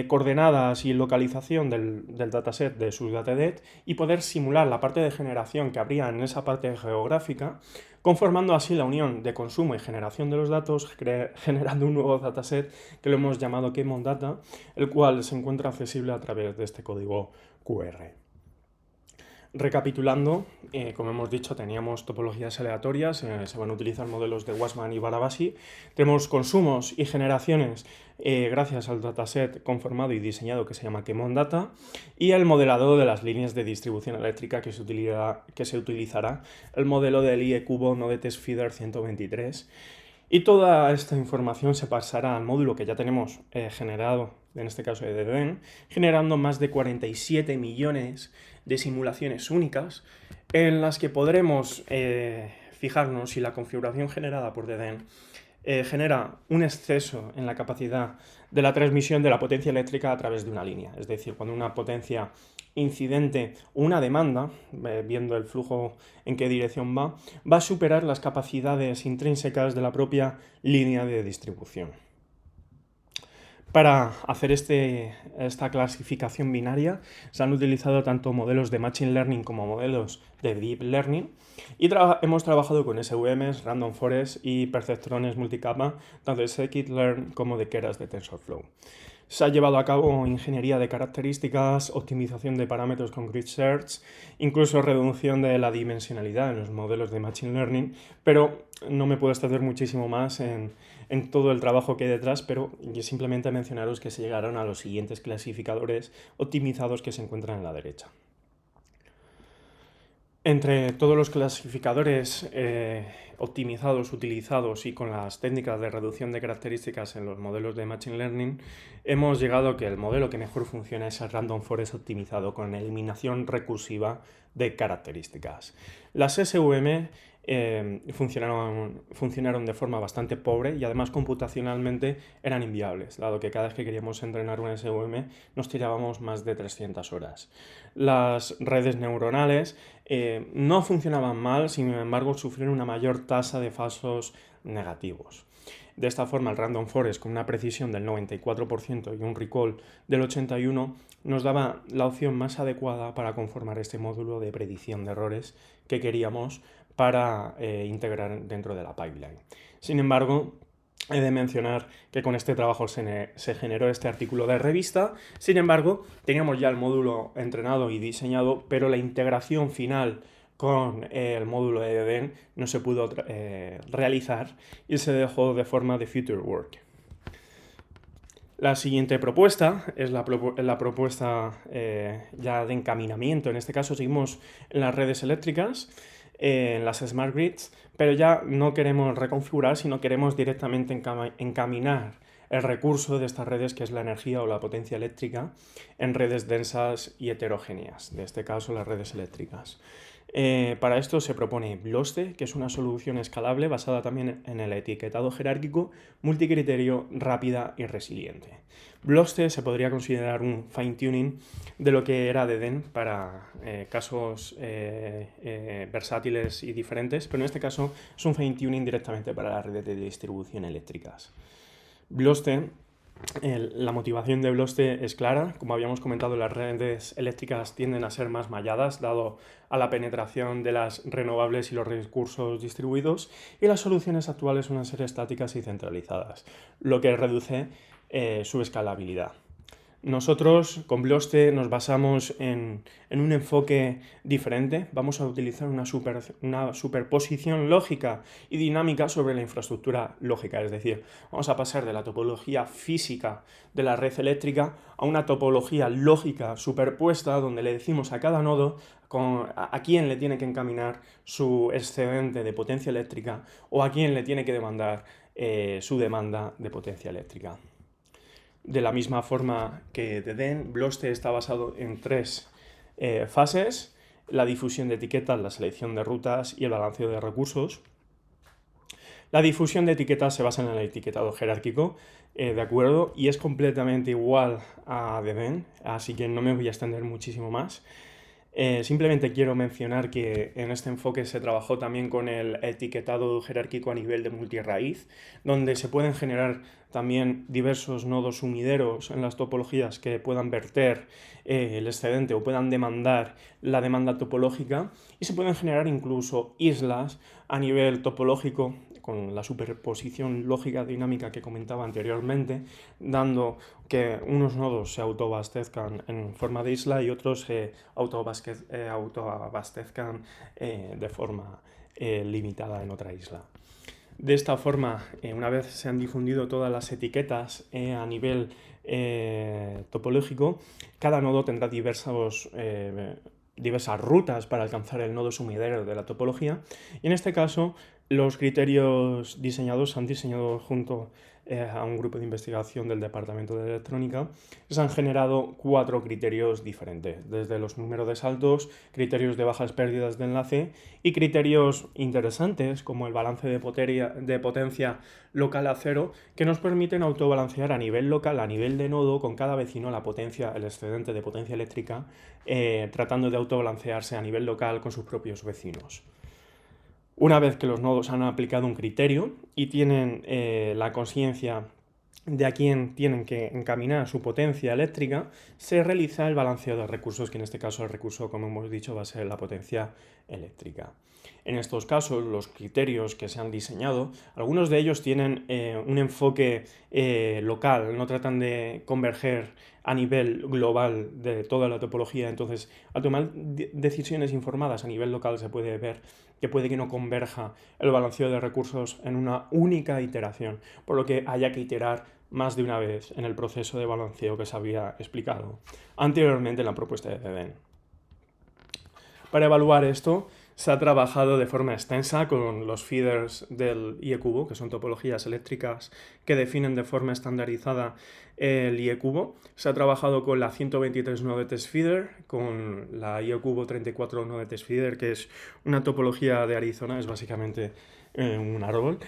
coordenadas y localización del dataset de sus datadet y poder simular la parte de generación que habría en esa parte geográfica, conformando así la unión de consumo y generación de los datos, generando un nuevo dataset que lo hemos llamado Kmon Data, el cual se encuentra accesible a través de este código QR. Recapitulando, como hemos dicho, teníamos topologías aleatorias, se van a utilizar modelos de Wassmann y Barabasi. Tenemos consumos y generaciones gracias al dataset conformado y diseñado que se llama Kmon Data, y el modelado de las líneas de distribución eléctrica que se utilizará el modelo del IE Cubo Node Test Feeder 123. Y toda esta información se pasará al módulo que ya tenemos generado, en este caso de DEDEN, generando más de 47 millones de simulaciones únicas en las que podremos fijarnos si la configuración generada por DEDEN genera un exceso en la capacidad de la transmisión de la potencia eléctrica a través de una línea. Es decir, cuando una potencia incidente o una demanda, viendo el flujo en qué dirección va a superar las capacidades intrínsecas de la propia línea de distribución. Para hacer esta clasificación binaria se han utilizado tanto modelos de Machine Learning como modelos de Deep Learning y hemos trabajado con SVMs, Random Forest y perceptrones multicapa, tanto de Scikit-learn como de Keras de TensorFlow. Se ha llevado a cabo ingeniería de características, optimización de parámetros con Grid Search, incluso reducción de la dimensionalidad en los modelos de Machine Learning, pero no me puedo extender muchísimo más en todo el trabajo que hay detrás, pero simplemente mencionaros que se llegaron a los siguientes clasificadores optimizados que se encuentran en la derecha. Entre todos los clasificadores optimizados, utilizados y con las técnicas de reducción de características en los modelos de Machine Learning, hemos llegado a que el modelo que mejor funciona es el Random Forest optimizado con eliminación recursiva de características. Las SVM funcionaron de forma bastante pobre y además computacionalmente eran inviables, dado que cada vez que queríamos entrenar una SVM nos tirábamos más de 300 horas. Las redes neuronales no funcionaban mal, sin embargo sufrieron una mayor tasa de falsos negativos. De esta forma, el Random Forest, con una precisión del 94% y un recall del 81%, nos daba la opción más adecuada para conformar este módulo de predicción de errores que queríamos para integrar dentro de la pipeline. Sin embargo, he de mencionar que con este trabajo se generó este artículo de revista. Sin embargo, teníamos ya el módulo entrenado y diseñado, pero la integración final con el módulo de DEDEN no se pudo realizar y se dejó de forma de future work. La siguiente propuesta es la propuesta ya de encaminamiento. En este caso seguimos en las redes eléctricas, en las Smart Grids, pero ya no queremos reconfigurar, sino queremos directamente encaminar el recurso de estas redes, que es la energía o la potencia eléctrica, en redes densas y heterogéneas, en este caso las redes eléctricas. Para esto se propone BLOSTE, que es una solución escalable basada también en el etiquetado jerárquico, multicriterio, rápida y resiliente. BLOSTE se podría considerar un fine-tuning de lo que era DEDEN para casos versátiles y diferentes, pero en este caso es un fine-tuning directamente para las redes de distribución eléctricas. BLOSTE, la motivación de BLOSTE es clara. Como habíamos comentado, las redes eléctricas tienden a ser más malladas, dado a la penetración de las renovables y los recursos distribuidos, y las soluciones actuales suelen ser estáticas y centralizadas, lo que reduce su escalabilidad. Nosotros con BLOSTE nos basamos en un enfoque diferente. Vamos a utilizar una superposición lógica y dinámica sobre la infraestructura lógica, es decir, vamos a pasar de la topología física de la red eléctrica a una topología lógica superpuesta donde le decimos a cada nodo a quién le tiene que encaminar su excedente de potencia eléctrica o a quién le tiene que demandar su demanda de potencia eléctrica. De la misma forma que DEDEN, BLOSTE está basado en tres fases: la difusión de etiquetas, la selección de rutas y el balanceo de recursos. La difusión de etiquetas se basa en el etiquetado jerárquico, ¿de acuerdo? Y es completamente igual a DEDEN, así que no me voy a extender muchísimo más. Simplemente quiero mencionar que en este enfoque se trabajó también con el etiquetado jerárquico a nivel de multirraíz, donde se pueden generar también diversos nodos sumideros en las topologías que puedan verter el excedente o puedan demandar la demanda topológica, y se pueden generar incluso islas a nivel topológico con la superposición lógica dinámica que comentaba anteriormente, dando que unos nodos se autoabastezcan en forma de isla y otros se autoabastezcan de forma limitada en otra isla. De esta forma, una vez se han difundido todas las etiquetas a nivel topológico, cada nodo tendrá diversas rutas para alcanzar el nodo sumidero de la topología, y en este caso los criterios diseñados se han diseñado junto a un grupo de investigación del Departamento de Electrónica. Se han generado 4 criterios diferentes, desde los números de saltos, criterios de bajas pérdidas de enlace y criterios interesantes como el balance de potencia local a cero, que nos permiten autobalancear a nivel local, a nivel de nodo, con cada vecino la potencia, el excedente de potencia eléctrica, tratando de autobalancearse a nivel local con sus propios vecinos. Una vez que los nodos han aplicado un criterio y tienen la conciencia de a quién tienen que encaminar su potencia eléctrica, se realiza el balanceo de recursos, que en este caso el recurso, como hemos dicho, va a ser la potencia eléctrica. En estos casos, los criterios que se han diseñado, algunos de ellos tienen un enfoque local, no tratan de converger a nivel global de toda la topología. Entonces, al tomar decisiones informadas a nivel local se puede ver que puede que no converja el balanceo de recursos en una única iteración, por lo que haya que iterar más de una vez en el proceso de balanceo que se había explicado anteriormente en la propuesta de DEDEN. Para evaluar esto, se ha trabajado de forma extensa con los feeders del IE-cubo, que son topologías eléctricas que definen de forma estandarizada el IE-cubo. Se ha trabajado con la 123 node test feeder, con la IE-cubo 34 node test feeder, que es una topología de Arizona, es básicamente un árbol.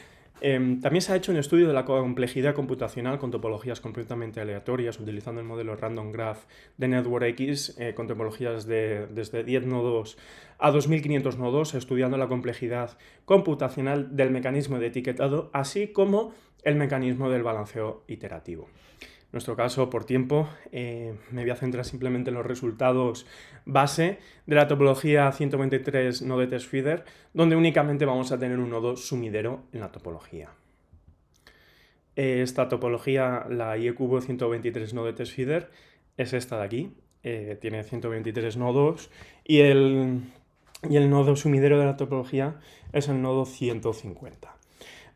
También se ha hecho un estudio de la complejidad computacional con topologías completamente aleatorias, utilizando el modelo Random Graph de NetworkX, con topologías desde 10 nodos a 2500 nodos, estudiando la complejidad computacional del mecanismo de etiquetado, así como el mecanismo del balanceo iterativo. En nuestro caso, por tiempo, me voy a centrar simplemente en los resultados base de la topología 123 node test feeder, donde únicamente vamos a tener un nodo sumidero en la topología. Esta topología, la IE-cubo 123 node test feeder, es esta de aquí. Tiene 123 nodos y el nodo sumidero de la topología es el nodo 150.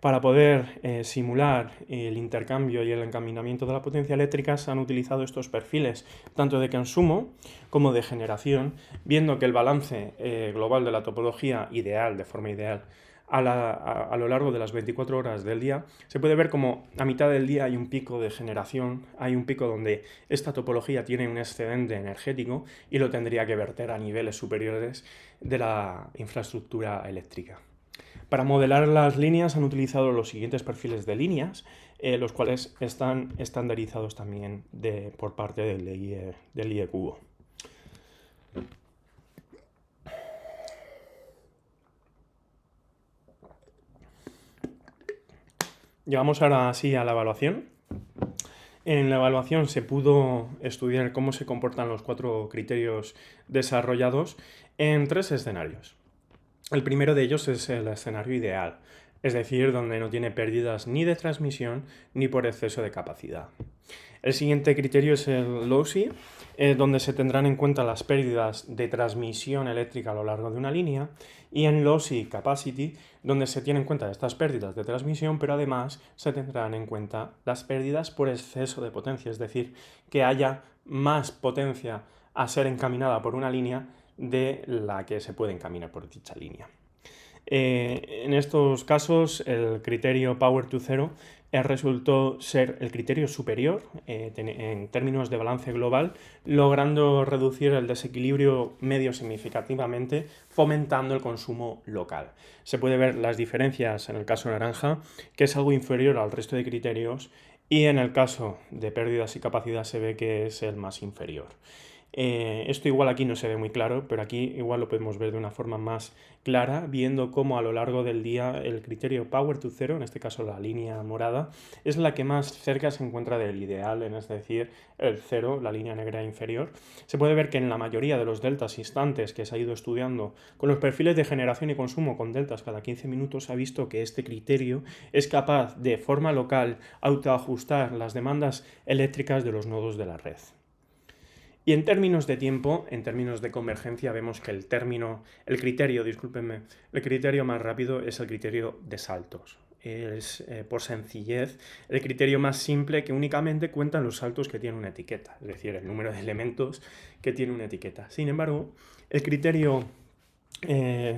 Para poder simular el intercambio y el encaminamiento de la potencia eléctrica se han utilizado estos perfiles, tanto de consumo como de generación, viendo que el balance global de la topología ideal, de forma ideal, a lo largo de las 24 horas del día, se puede ver como a mitad del día hay un pico de generación, hay un pico donde esta topología tiene un excedente energético y lo tendría que verter a niveles superiores de la infraestructura eléctrica. Para modelar las líneas han utilizado los siguientes perfiles de líneas, los cuales están estandarizados también por parte del IE-cubo. Llegamos ahora sí a la evaluación. En la evaluación se pudo estudiar cómo se comportan los 4 criterios desarrollados en 3 escenarios. El primero de ellos es el escenario ideal, es decir, donde no tiene pérdidas ni de transmisión ni por exceso de capacidad. El siguiente criterio es el lossy, donde se tendrán en cuenta las pérdidas de transmisión eléctrica a lo largo de una línea, y en lossy capacity, donde se tienen en cuenta estas pérdidas de transmisión, pero además se tendrán en cuenta las pérdidas por exceso de potencia, es decir, que haya más potencia a ser encaminada por una línea de la que se puede encaminar por dicha línea. En estos casos, el criterio Power to Zero resultó ser el criterio superior en términos de balance global, logrando reducir el desequilibrio medio significativamente, fomentando el consumo local. Se puede ver las diferencias en el caso naranja, que es algo inferior al resto de criterios, y en el caso de pérdidas y capacidad se ve que es el más inferior. Esto igual aquí no se ve muy claro, pero aquí igual lo podemos ver de una forma más clara, viendo cómo a lo largo del día el criterio Power to Zero, en este caso la línea morada, es la que más cerca se encuentra del ideal, es decir, el cero, la línea negra inferior. Se puede ver que en la mayoría de los deltas instantes que se ha ido estudiando con los perfiles de generación y consumo con deltas cada 15 minutos, se ha visto que este criterio es capaz de forma local autoajustar las demandas eléctricas de los nodos de la red. Y en términos de tiempo, en términos de convergencia, vemos que el criterio más rápido es el criterio de saltos. Es, por sencillez, el criterio más simple que únicamente cuenta los saltos que tiene una etiqueta, es decir, el número de elementos que tiene una etiqueta. Sin embargo, el criterio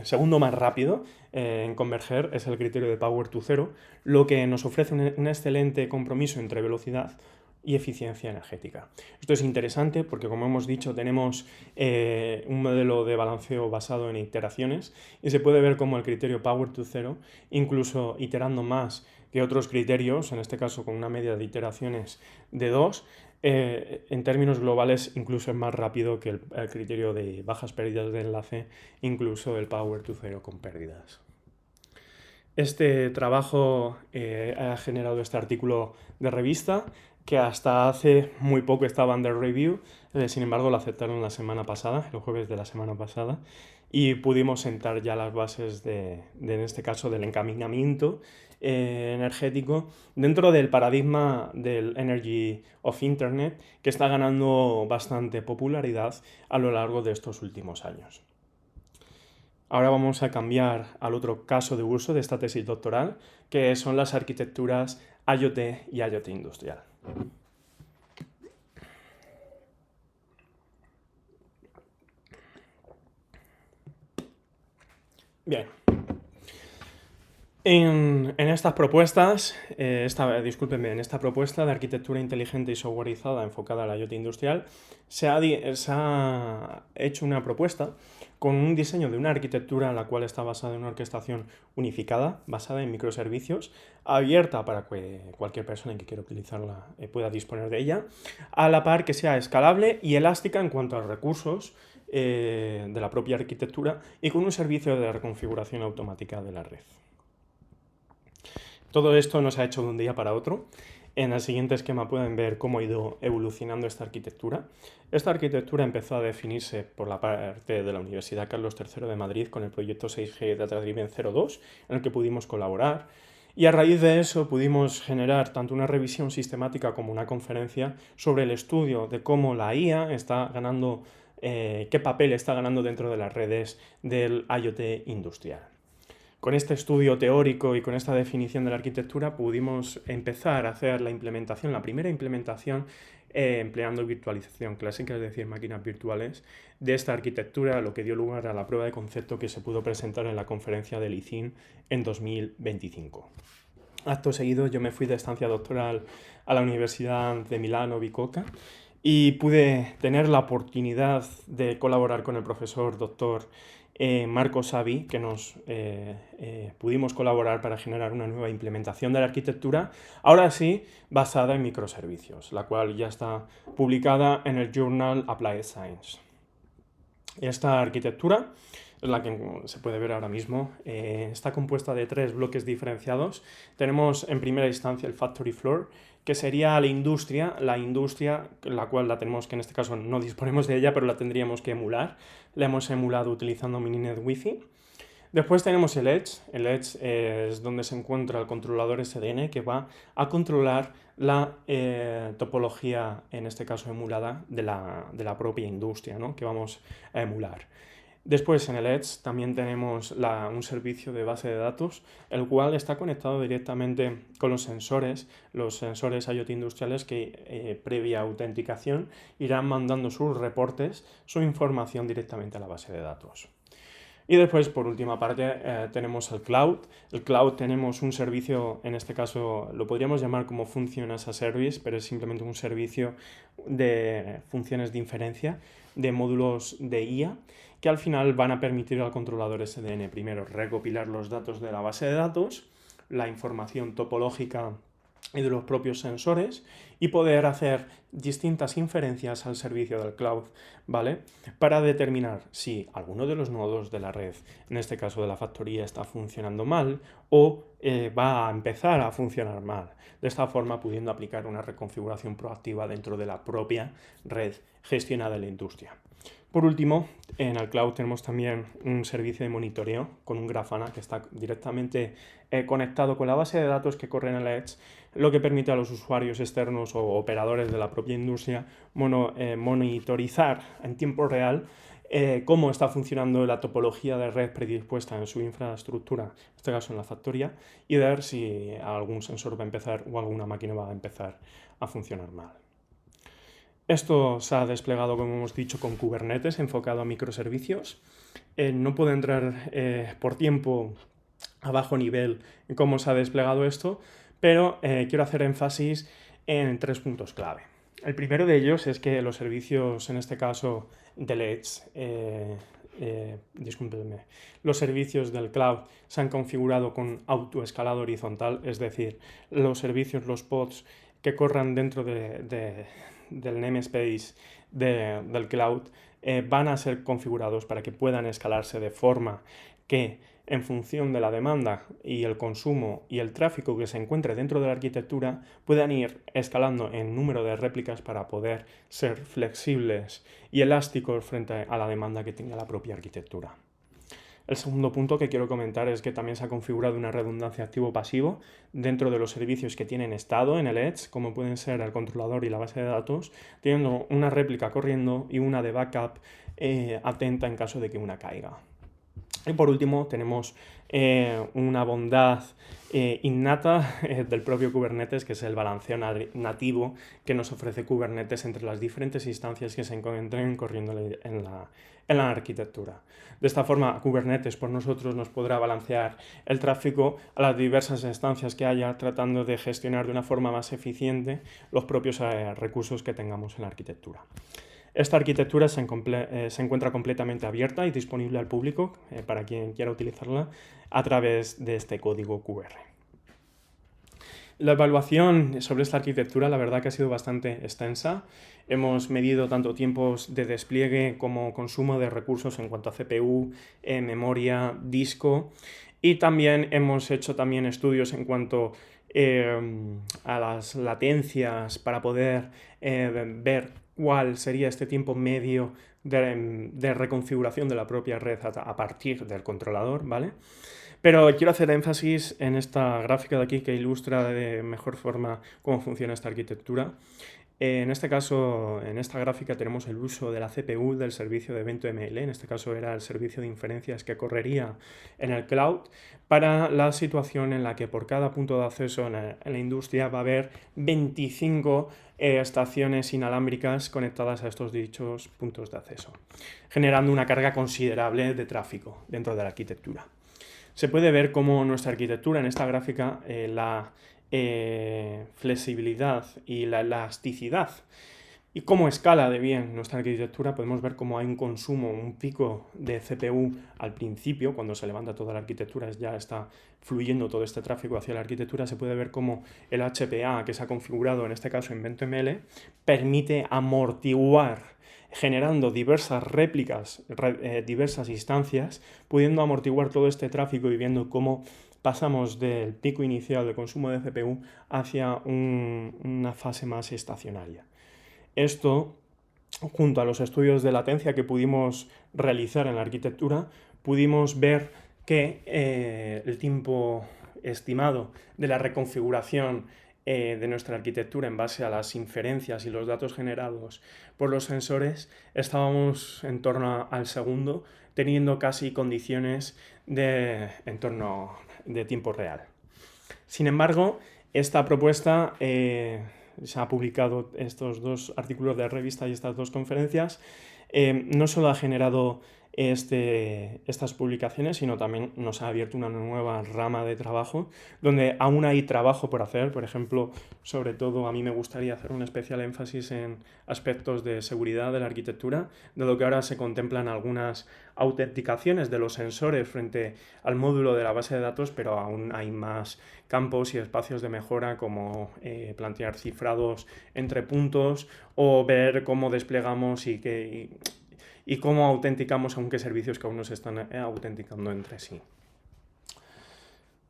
segundo más rápido en converger es el criterio de Power to Zero, lo que nos ofrece un excelente compromiso entre velocidad y eficiencia energética. Esto es interesante porque, como hemos dicho, tenemos un modelo de balanceo basado en iteraciones y se puede ver cómo el criterio Power to Zero, incluso iterando más que otros criterios, en este caso con una media de iteraciones de 2, en términos globales incluso es más rápido que el criterio de bajas pérdidas de enlace, incluso el Power to Zero con pérdidas. Este trabajo ha generado este artículo de revista que hasta hace muy poco estaba under review, sin embargo lo aceptaron la semana pasada, el jueves de la semana pasada, y pudimos sentar ya las bases en este caso, del encaminamiento energético dentro del paradigma del Energy of Internet, que está ganando bastante popularidad a lo largo de estos últimos años. Ahora vamos a cambiar al otro caso de uso de esta tesis doctoral, que son las arquitecturas IoT y IoT industrial. Bien. En estas propuestas, en esta propuesta de arquitectura inteligente y softwareizada enfocada a la IoT industrial, se ha hecho una propuesta con un diseño de una arquitectura la cual está basada en una orquestación unificada, basada en microservicios, abierta para que cualquier persona que quiera utilizarla pueda disponer de ella, a la par que sea escalable y elástica en cuanto a recursos de la propia arquitectura y con un servicio de reconfiguración automática de la red. Todo esto no se ha hecho de un día para otro. En el siguiente esquema pueden ver cómo ha ido evolucionando esta arquitectura. Esta arquitectura empezó a definirse por la parte de la Universidad Carlos III de Madrid con el proyecto 6G Data Driven 02, en el que pudimos colaborar. Y a raíz de eso pudimos generar tanto una revisión sistemática como una conferencia sobre el estudio de cómo la IA está ganando, qué papel está ganando dentro de las redes del IoT industrial. Con este estudio teórico y con esta definición de la arquitectura pudimos empezar a hacer la primera implementación empleando virtualización clásica, es decir, máquinas virtuales, de esta arquitectura, lo que dio lugar a la prueba de concepto que se pudo presentar en la conferencia del ICIN en 2025. Acto seguido yo me fui de estancia doctoral a la Universidad de Milano Bicocca y pude tener la oportunidad de colaborar con el profesor doctor Marco Savi, que pudimos colaborar para generar una nueva implementación de la arquitectura, ahora sí basada en microservicios, la cual ya está publicada en el Journal Applied Science. Esta arquitectura es la que se puede ver ahora mismo. Está compuesta de 3 bloques diferenciados. Tenemos en primera instancia el Factory Floor, que sería la industria, la cual la tenemos, que en este caso no disponemos de ella, pero la tendríamos que emular. La hemos emulado utilizando Mininet Wi-Fi. Después tenemos el Edge. El Edge es donde se encuentra el controlador SDN, que va a controlar la topología, en este caso emulada, de la propia industria, ¿no?, que vamos a emular. Después en el Edge también tenemos un servicio de base de datos, el cual está conectado directamente con los sensores IoT industriales que previa autenticación irán mandando sus reportes, su información directamente a la base de datos. Y después, por última parte, tenemos el cloud. El cloud tenemos un servicio, en este caso lo podríamos llamar como Function as a Service, pero es simplemente un servicio de funciones de inferencia, de módulos de IA, que al final van a permitir al controlador SDN primero recopilar los datos de la base de datos, la información topológica y de los propios sensores y poder hacer distintas inferencias al servicio del cloud, ¿vale? Para determinar si alguno de los nodos de la red, en este caso de la factoría, está funcionando mal o va a empezar a funcionar mal. De esta forma, pudiendo aplicar una reconfiguración proactiva dentro de la propia red gestionada en la industria. Por último, en el cloud tenemos también un servicio de monitoreo con un Grafana que está directamente conectado con la base de datos que corre en el Edge, lo que permite a los usuarios externos o operadores de la propia industria monitorizar en tiempo real cómo está funcionando la topología de red predispuesta en su infraestructura, en este caso en la factoría, y ver si algún sensor va a empezar o alguna máquina va a empezar a funcionar mal. Esto se ha desplegado, como hemos dicho, con Kubernetes enfocado a microservicios. No puedo entrar por tiempo a bajo nivel en cómo se ha desplegado esto, pero quiero hacer énfasis en 3 puntos clave. El primero de ellos es que los servicios, en este caso del Edge, discúlpenme, los servicios del cloud se han configurado con autoescalado horizontal, es decir, los servicios, los pods que corran dentro del namespace del cloud van a ser configurados para que puedan escalarse de forma que en función de la demanda y el consumo y el tráfico que se encuentre dentro de la arquitectura puedan ir escalando en número de réplicas para poder ser flexibles y elásticos frente a la demanda que tenga la propia arquitectura. El segundo punto que quiero comentar es que también se ha configurado una redundancia activo-pasivo dentro de los servicios que tienen estado en el Edge, como pueden ser el controlador y la base de datos, teniendo una réplica corriendo y una de backup atenta en caso de que una caiga. Y por último tenemos una bondad innata del propio Kubernetes, que es el balanceo nativo que nos ofrece Kubernetes entre las diferentes instancias que se encuentren corriendo en la arquitectura. De esta forma, Kubernetes por nosotros nos podrá balancear el tráfico a las diversas instancias que haya, tratando de gestionar de una forma más eficiente los propios recursos que tengamos en la arquitectura. Esta arquitectura se encuentra completamente abierta y disponible al público para quien quiera utilizarla a través de este código QR. La evaluación sobre esta arquitectura, la verdad que ha sido bastante extensa. Hemos medido tanto tiempos de despliegue como consumo de recursos en cuanto a CPU, memoria, disco, y también hemos hecho estudios en cuanto a las latencias para poder ver cuál sería este tiempo medio de reconfiguración de la propia red a partir del controlador, ¿vale? Pero quiero hacer énfasis en esta gráfica de aquí que ilustra de mejor forma cómo funciona esta arquitectura. En este caso, en esta gráfica tenemos el uso de la CPU del servicio de EventML, en este caso era el servicio de inferencias que correría en el cloud, para la situación en la que por cada punto de acceso en la industria va a haber 25 estaciones inalámbricas conectadas a estos dichos puntos de acceso, generando una carga considerable de tráfico dentro de la arquitectura. Se puede ver cómo nuestra arquitectura en esta gráfica, la flexibilidad y la elasticidad y cómo escala de bien nuestra arquitectura. Podemos ver cómo hay un consumo, un pico de CPU al principio, cuando se levanta toda la arquitectura, ya está fluyendo todo este tráfico hacia la arquitectura. Se puede ver cómo el HPA que se ha configurado, en este caso en EventML, permite amortiguar generando diversas réplicas, diversas instancias, pudiendo amortiguar todo este tráfico y viendo cómo pasamos del pico inicial de consumo de CPU hacia una fase más estacionaria. Esto, junto a los estudios de latencia que pudimos realizar en la arquitectura, pudimos ver que el tiempo estimado de la reconfiguración de nuestra arquitectura en base a las inferencias y los datos generados por los sensores, estábamos en torno al segundo, teniendo casi condiciones de entorno de tiempo real. Sin embargo, esta propuesta se ha publicado estos 2 artículos de revista y estas 2 conferencias, no solo ha generado estas publicaciones, sino también nos ha abierto una nueva rama de trabajo donde aún hay trabajo por hacer. Por ejemplo, sobre todo a mí me gustaría hacer un especial énfasis en aspectos de seguridad de la arquitectura, dado que ahora se contemplan algunas autenticaciones de los sensores frente al módulo de la base de datos, pero aún hay más campos y espacios de mejora, como plantear cifrados entre puntos o ver cómo desplegamos y cómo autenticamos según qué servicios que aún no se están autenticando entre sí.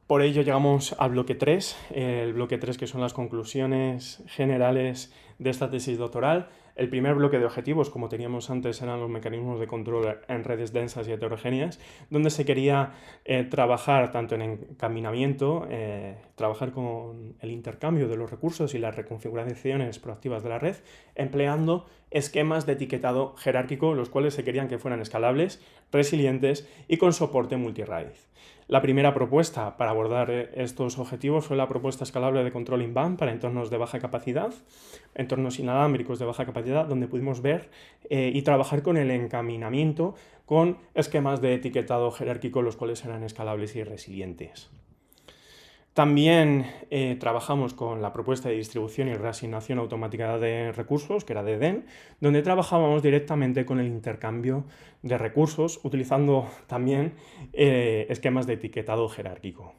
Por ello llegamos al bloque 3, el bloque 3 que son las conclusiones generales de esta tesis doctoral. El primer bloque de objetivos, como teníamos antes, eran los mecanismos de control en redes densas y heterogéneas, donde se quería trabajar tanto en encaminamiento, trabajar con el intercambio de los recursos y las reconfiguraciones proactivas de la red, empleando esquemas de etiquetado jerárquico, los cuales se querían que fueran escalables, resilientes y con soporte multirraíz. La primera propuesta para abordar estos objetivos fue la propuesta escalable de control in-band para entornos de baja capacidad, entornos inalámbricos de baja capacidad, donde pudimos ver y trabajar con el encaminamiento con esquemas de etiquetado jerárquico, los cuales eran escalables y resilientes. También trabajamos con la propuesta de distribución y reasignación automática de recursos, que era de DEN, donde trabajábamos directamente con el intercambio de recursos, utilizando también esquemas de etiquetado jerárquico.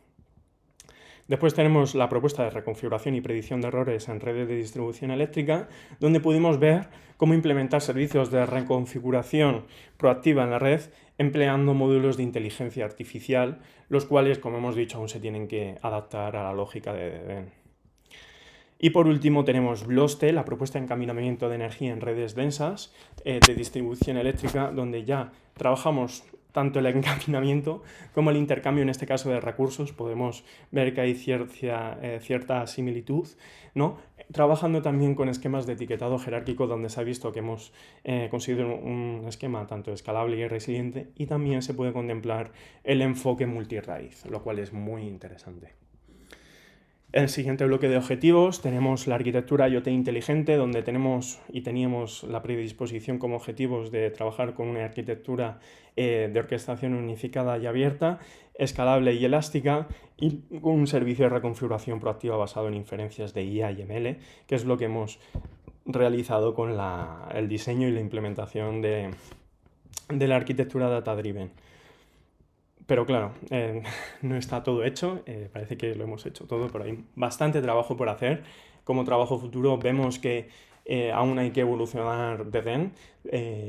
Después tenemos la propuesta de reconfiguración y predicción de errores en redes de distribución eléctrica, donde pudimos ver cómo implementar servicios de reconfiguración proactiva en la red empleando módulos de inteligencia artificial, los cuales, como hemos dicho, aún se tienen que adaptar a la lógica de DEN. Y por último tenemos BLOSTE, la propuesta de encaminamiento de energía en redes densas de distribución eléctrica, donde ya trabajamos tanto el encaminamiento como el intercambio, en este caso de recursos. Podemos ver que hay cierta similitud, ¿no? Trabajando también con esquemas de etiquetado jerárquico, donde se ha visto que hemos conseguido un esquema tanto escalable y resiliente, y también se puede contemplar el enfoque multirraíz, lo cual es muy interesante. En el siguiente bloque de objetivos tenemos la arquitectura IoT inteligente, donde teníamos la predisposición como objetivos de trabajar con una arquitectura de orquestación unificada y abierta, escalable y elástica, y con un servicio de reconfiguración proactiva basado en inferencias de IA y ML, que es lo que hemos realizado con el diseño y la implementación de la arquitectura data-driven. Pero claro, no está todo hecho, parece que lo hemos hecho todo, pero hay bastante trabajo por hacer. Como trabajo futuro vemos que aún hay que evolucionar de DEN,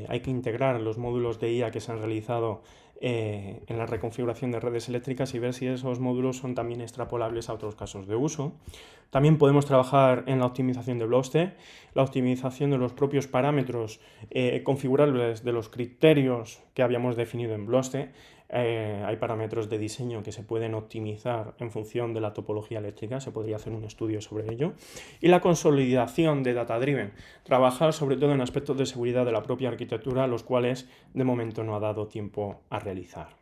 hay que integrar los módulos de IA que se han realizado en la reconfiguración de redes eléctricas y ver si esos módulos son también extrapolables a otros casos de uso. También podemos trabajar en la optimización de BLOSTE, la optimización de los propios parámetros configurables de los criterios que habíamos definido en BLOSTE. Hay parámetros de diseño que se pueden optimizar en función de la topología eléctrica, se podría hacer un estudio sobre ello. Y la consolidación de data-driven, trabajar sobre todo en aspectos de seguridad de la propia arquitectura, los cuales de momento no ha dado tiempo a realizar.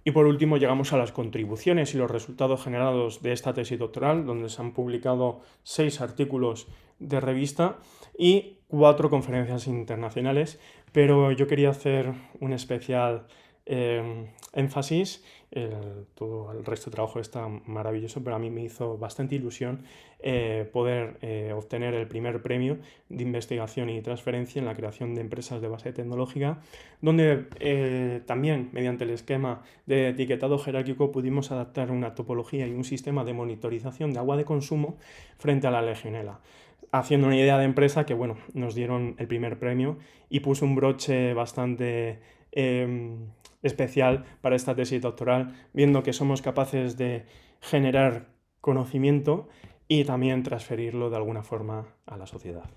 Y por último llegamos a las contribuciones y los resultados generados de esta tesis doctoral, donde se han publicado 6 artículos de revista y 4 conferencias internacionales, pero yo quería hacer un especial énfasis. Todo el resto de trabajo está maravilloso, pero a mí me hizo bastante ilusión poder obtener el primer premio de investigación y transferencia en la creación de empresas de base tecnológica, donde también mediante el esquema de etiquetado jerárquico pudimos adaptar una topología y un sistema de monitorización de agua de consumo frente a la Legionela, haciendo una idea de empresa que, bueno, nos dieron el primer premio y puso un broche bastante especial para esta tesis doctoral, viendo que somos capaces de generar conocimiento y también transferirlo de alguna forma a la sociedad.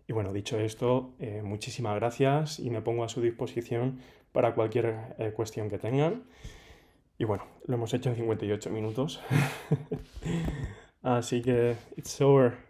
Y bueno, dicho esto, muchísimas gracias y me pongo a su disposición para cualquier cuestión que tengan. Y bueno, lo hemos hecho en 58 minutos. Así que, it's over.